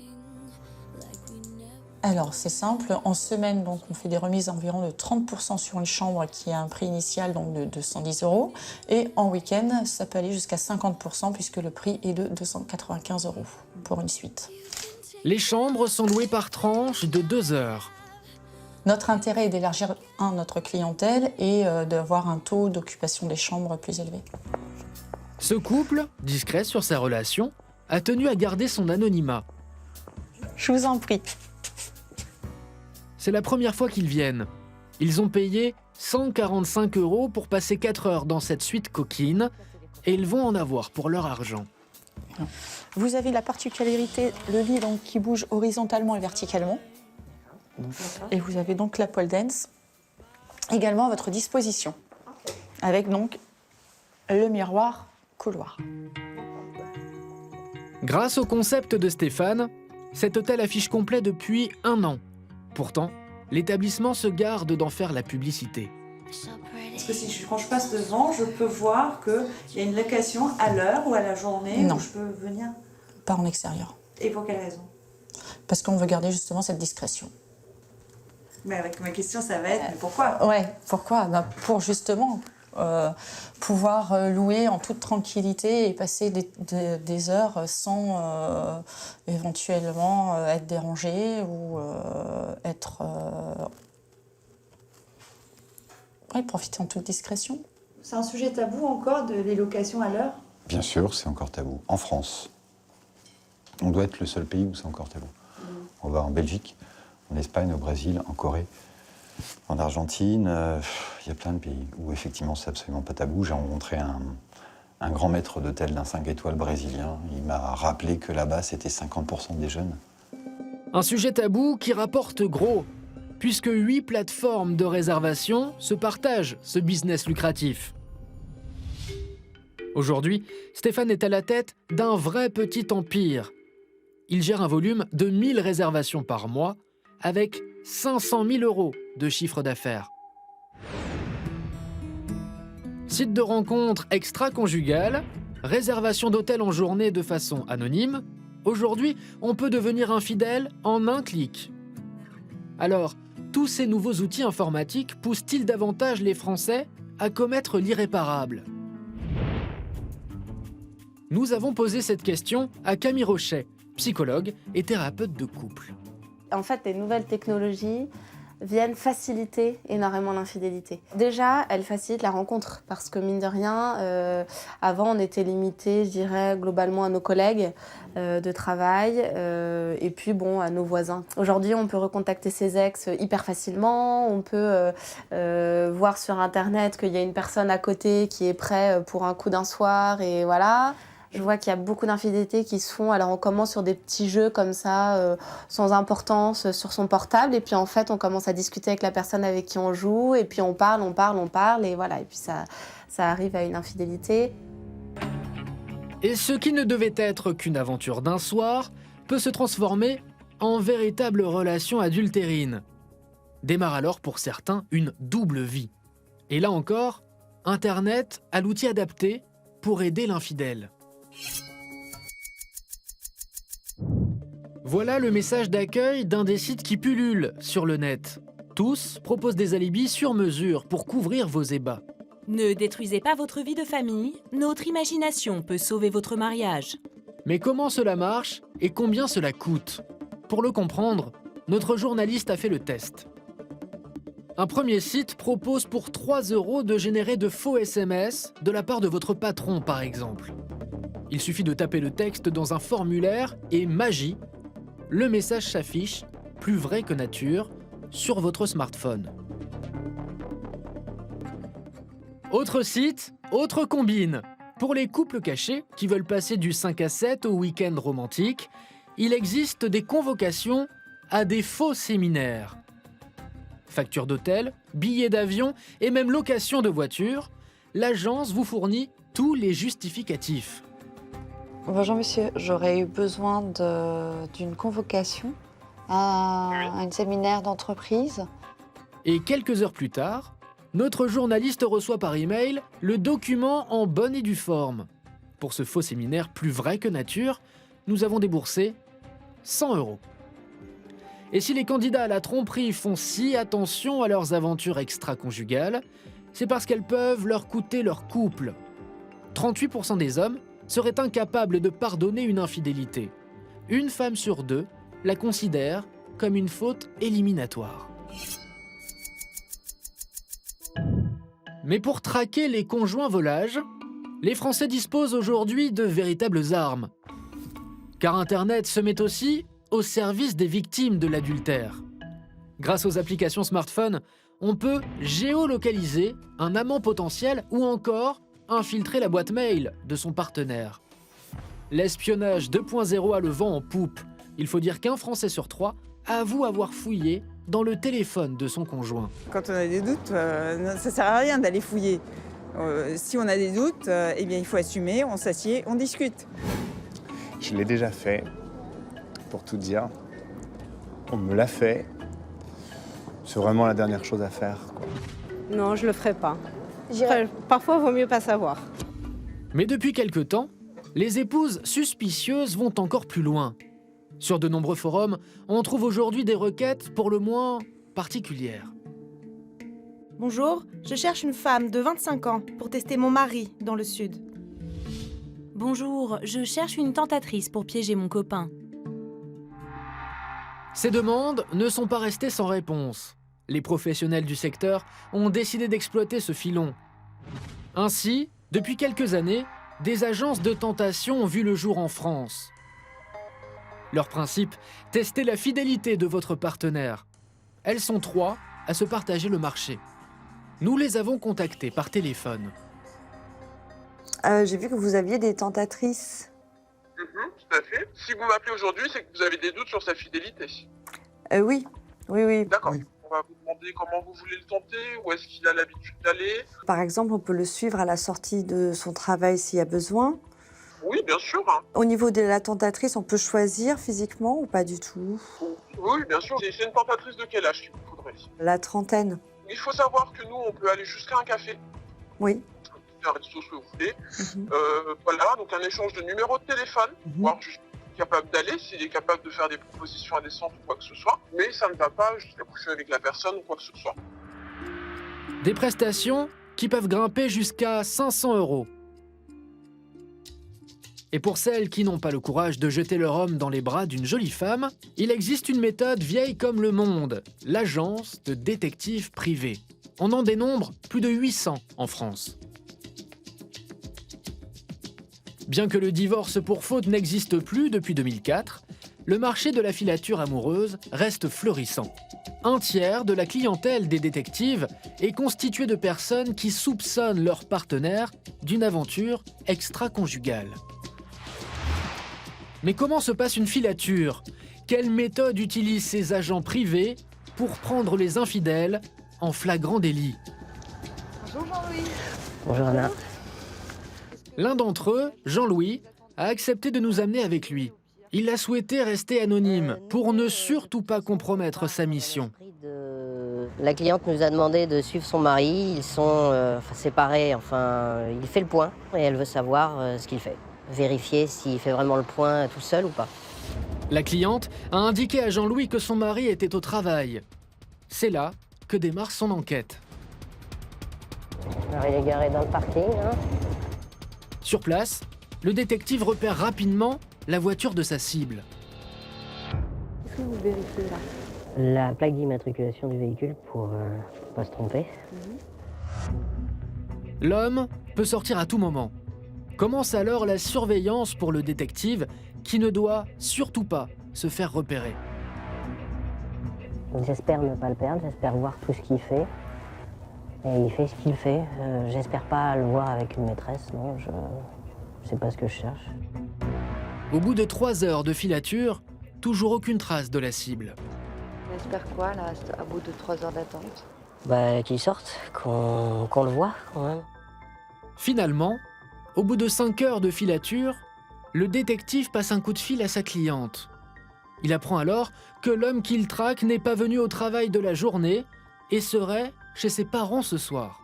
Alors, c'est simple. En semaine, donc, on fait des remises environ de 30% sur une chambre qui a un prix initial donc, de 210 €. Et en week-end, ça peut aller jusqu'à 50% puisque le prix est de 295 € pour une suite. Les chambres sont louées par tranches de 2 heures. Notre intérêt est d'élargir notre clientèle et d'avoir un taux d'occupation des chambres plus élevé. Ce couple, discret sur sa relation, a tenu à garder son anonymat. Je vous en prie. C'est la première fois qu'ils viennent. Ils ont payé 145 € pour passer 4 heures dans cette suite coquine et ils vont en avoir pour leur argent. Vous avez la particularité, le lit donc, qui bouge horizontalement et verticalement. Et vous avez donc la pole dance également à votre disposition. Avec donc le miroir couloir. Grâce au concept de Stéphane, cet hôtel affiche complet depuis 1 an. Pourtant, l'établissement se garde d'en faire la publicité. Parce que quand je passe devant, je peux voir qu'il y a une location à l'heure ou à la journée Non. où je peux venir. Pas en extérieur. Et pour quelle raison? Parce qu'on veut garder justement cette discrétion. Mais avec ma question, ça va être mais pourquoi? Ouais, pourquoi? Pour justement pouvoir louer en toute tranquillité et passer des heures sans éventuellement être dérangé ou être... profiter en toute discrétion. C'est un sujet tabou encore, de les locations à l'heure? Bien sûr, c'est encore tabou. En France, on doit être le seul pays où c'est encore tabou. On va en Belgique, en Espagne, au Brésil, en Corée, en Argentine. Il y a plein de pays où effectivement c'est absolument pas tabou. J'ai rencontré un grand maître d'hôtel d'un 5 étoiles brésilien. Il m'a rappelé que là-bas, c'était 50% des jeunes. Un sujet tabou qui rapporte gros, puisque 8 plateformes de réservation se partagent ce business lucratif. Aujourd'hui, Stéphane est à la tête d'un vrai petit empire. Il gère un volume de 1000 réservations par mois, avec 500 000 € de chiffre d'affaires. Site de rencontres extra-conjugales, réservation d'hôtels en journée de façon anonyme, aujourd'hui, on peut devenir infidèle en un clic. Alors, tous ces nouveaux outils informatiques poussent-ils davantage les Français à commettre l'irréparable ? Nous avons posé cette question à Camille Rochet, psychologue et thérapeute de couple. En fait, les nouvelles technologies viennent faciliter énormément l'infidélité. Déjà, elles facilitent la rencontre parce que mine de rien, avant on était limité, je dirais, globalement à nos collègues de travail et puis bon, à nos voisins. Aujourd'hui, on peut recontacter ses ex hyper facilement, on peut voir sur Internet qu'il y a une personne à côté qui est prête pour un coup d'un soir et voilà. Je vois qu'il y a beaucoup d'infidélités qui se font. Alors on commence sur des petits jeux comme ça, sans importance, sur son portable. Et puis en fait, on commence à discuter avec la personne avec qui on joue. Et puis on parle. Et voilà. Et puis ça arrive à une infidélité. Et ce qui ne devait être qu'une aventure d'un soir peut se transformer en véritable relation adultérine. Démarre alors pour certains une double vie. Et là encore, Internet a l'outil adapté pour aider l'infidèle. Voilà le message d'accueil d'un des sites qui pullulent sur le net. Tous proposent des alibis sur mesure pour couvrir vos ébats. Ne détruisez pas votre vie de famille, notre imagination peut sauver votre mariage. Mais comment cela marche et combien cela coûte? Pour le comprendre, notre journaliste a fait le test. Un premier site propose pour 3 € de générer de faux SMS de la part de votre patron, par exemple. Il suffit de taper le texte dans un formulaire et magie, le message s'affiche, plus vrai que nature, sur votre smartphone. Autre site, autre combine. Pour les couples cachés qui veulent passer du 5 à 7 au week-end romantique, il existe des convocations à des faux séminaires. Facture d'hôtel, billets d'avion et même location de voiture, l'agence vous fournit tous les justificatifs. Bonjour monsieur, j'aurais eu besoin d'une convocation à un séminaire d'entreprise. Et quelques heures plus tard, notre journaliste reçoit par email le document en bonne et due forme. Pour ce faux séminaire plus vrai que nature, nous avons déboursé 100 €. Et si les candidats à la tromperie font si attention à leurs aventures extra-conjugales, c'est parce qu'elles peuvent leur coûter leur couple. 38% des hommes seraient incapables de pardonner une infidélité. Une femme sur 2 la considère comme une faute éliminatoire. Mais pour traquer les conjoints volages, les Français disposent aujourd'hui de véritables armes. Car Internet se met aussi au service des victimes de l'adultère. Grâce aux applications smartphone, on peut géolocaliser un amant potentiel ou encore infiltrer la boîte mail de son partenaire. L'espionnage 2.0 a le vent en poupe. Il faut dire qu'un Français sur 3 avoue avoir fouillé dans le téléphone de son conjoint. Quand on a des doutes, ça ne sert à rien d'aller fouiller. Si on a des doutes, eh bien, il faut assumer, on s'assied, on discute. Je l'ai déjà fait, pour tout dire. On me l'a fait. C'est vraiment la dernière chose à faire, quoi. Non, je le ferai pas. Parfois, il vaut mieux pas savoir. Mais depuis quelque temps, les épouses suspicieuses vont encore plus loin. Sur de nombreux forums, on trouve aujourd'hui des requêtes pour le moins particulières. Bonjour, je cherche une femme de 25 ans pour tester mon mari dans le sud. Bonjour, je cherche une tentatrice pour piéger mon copain. Ces demandes ne sont pas restées sans réponse. Les professionnels du secteur ont décidé d'exploiter ce filon. Ainsi, depuis quelques années, des agences de tentation ont vu le jour en France. Leur principe, tester la fidélité de votre partenaire. Elles sont 3 à se partager le marché. Nous les avons contactées par téléphone. J'ai vu que vous aviez des tentatrices. Tout à fait. Si vous m'appelez aujourd'hui, c'est que vous avez des doutes sur sa fidélité. Oui. D'accord. On va vous demander comment vous voulez le tenter, où est-ce qu'il a l'habitude d'aller. Par exemple, on peut le suivre à la sortie de son travail s'il y a besoin. Oui, bien sûr. Au niveau de la tentatrice, on peut choisir physiquement ou pas du tout? Oui, bien sûr. C'est une tentatrice de quel âge qu'il vous faudrait? La trentaine. Il faut savoir que nous, on peut aller jusqu'à un café. Oui. Un resto, ce que vous voulez. Voilà, donc un échange de numéros de téléphone, voir juste capable d'aller, s'il est capable de faire des propositions indécentes ou quoi que ce soit, mais ça ne va pas jusqu'à coucher avec la personne ou quoi que ce soit. Des prestations qui peuvent grimper jusqu'à 500 €. Et pour celles qui n'ont pas le courage de jeter leur homme dans les bras d'une jolie femme, il existe une méthode vieille comme le monde, l'agence de détectives privés. On en dénombre plus de 800 en France. Bien que le divorce pour faute n'existe plus depuis 2004, le marché de la filature amoureuse reste florissant. Un tiers de la clientèle des détectives est constituée de personnes qui soupçonnent leur partenaire d'une aventure extra-conjugale. Mais comment se passe une filature? Quelle méthode utilisent ces agents privés pour prendre les infidèles en flagrant délit? Bonjour Jean-Louis. Bonjour Anna. L'un d'entre eux, Jean-Louis, a accepté de nous amener avec lui. Il a souhaité rester anonyme pour ne surtout pas compromettre sa mission. La cliente nous a demandé de suivre son mari. Ils sont séparés, il fait le point et elle veut savoir ce qu'il fait. Vérifier s'il fait vraiment le point tout seul ou pas. La cliente a indiqué à Jean-Louis que son mari était au travail. C'est là que démarre son enquête. Alors il est garé dans le parking. Sur place, le détective repère rapidement la voiture de sa cible. Qu'est-ce que vous vérifiez là? La plaque d'immatriculation du véhicule pour pas se tromper. L'homme peut sortir à tout moment. Commence alors la surveillance pour le détective qui ne doit surtout pas se faire repérer. J'espère ne pas le perdre, j'espère voir tout ce qu'il fait. Et il fait ce qu'il fait. J'espère pas le voir avec une maîtresse, non, je sais pas ce que je cherche. Au bout de 3 heures de filature, toujours aucune trace de la cible. On espère quoi là, à bout de 3 heures d'attente? Qu'il sorte, qu'on le voit quand même. Finalement, au bout de 5 heures de filature, le détective passe un coup de fil à sa cliente. Il apprend alors que l'homme qu'il traque n'est pas venu au travail de la journée et serait chez ses parents ce soir.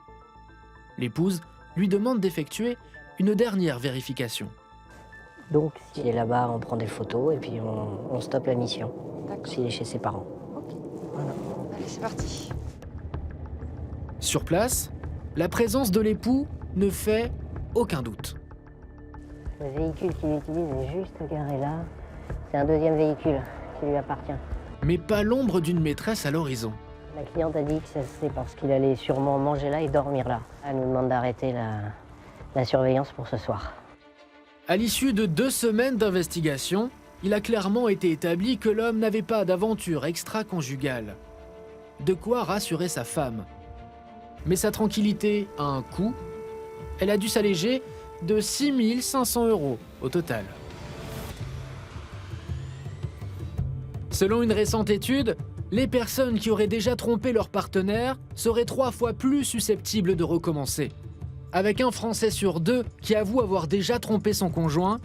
L'épouse lui demande d'effectuer une dernière vérification. Donc, s'il est là-bas, on prend des photos et puis on stoppe la mission. S'il est chez ses parents. Voilà. Allez, c'est parti. Sur place, la présence de l'époux ne fait aucun doute. Le véhicule qu'il utilise est juste garé là. C'est un deuxième véhicule qui lui appartient. Mais pas l'ombre d'une maîtresse à l'horizon. La cliente a dit que c'est parce qu'il allait sûrement manger là et dormir là. Elle nous demande d'arrêter la surveillance pour ce soir. À l'issue de 2 semaines d'investigation, il a clairement été établi que l'homme n'avait pas d'aventure extra-conjugale. De quoi rassurer sa femme. Mais sa tranquillité a un coût. Elle a dû s'alléger de 6 500 € au total. Selon une récente étude, les personnes qui auraient déjà trompé leur partenaire seraient 3 fois plus susceptibles de recommencer. Avec un Français sur 2 qui avoue avoir déjà trompé son conjoint,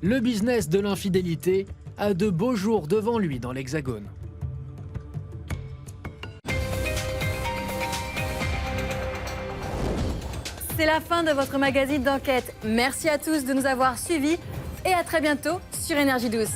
le business de l'infidélité a de beaux jours devant lui dans l'Hexagone. C'est la fin de votre magazine d'enquête. Merci à tous de nous avoir suivis et à très bientôt sur Énergie 12.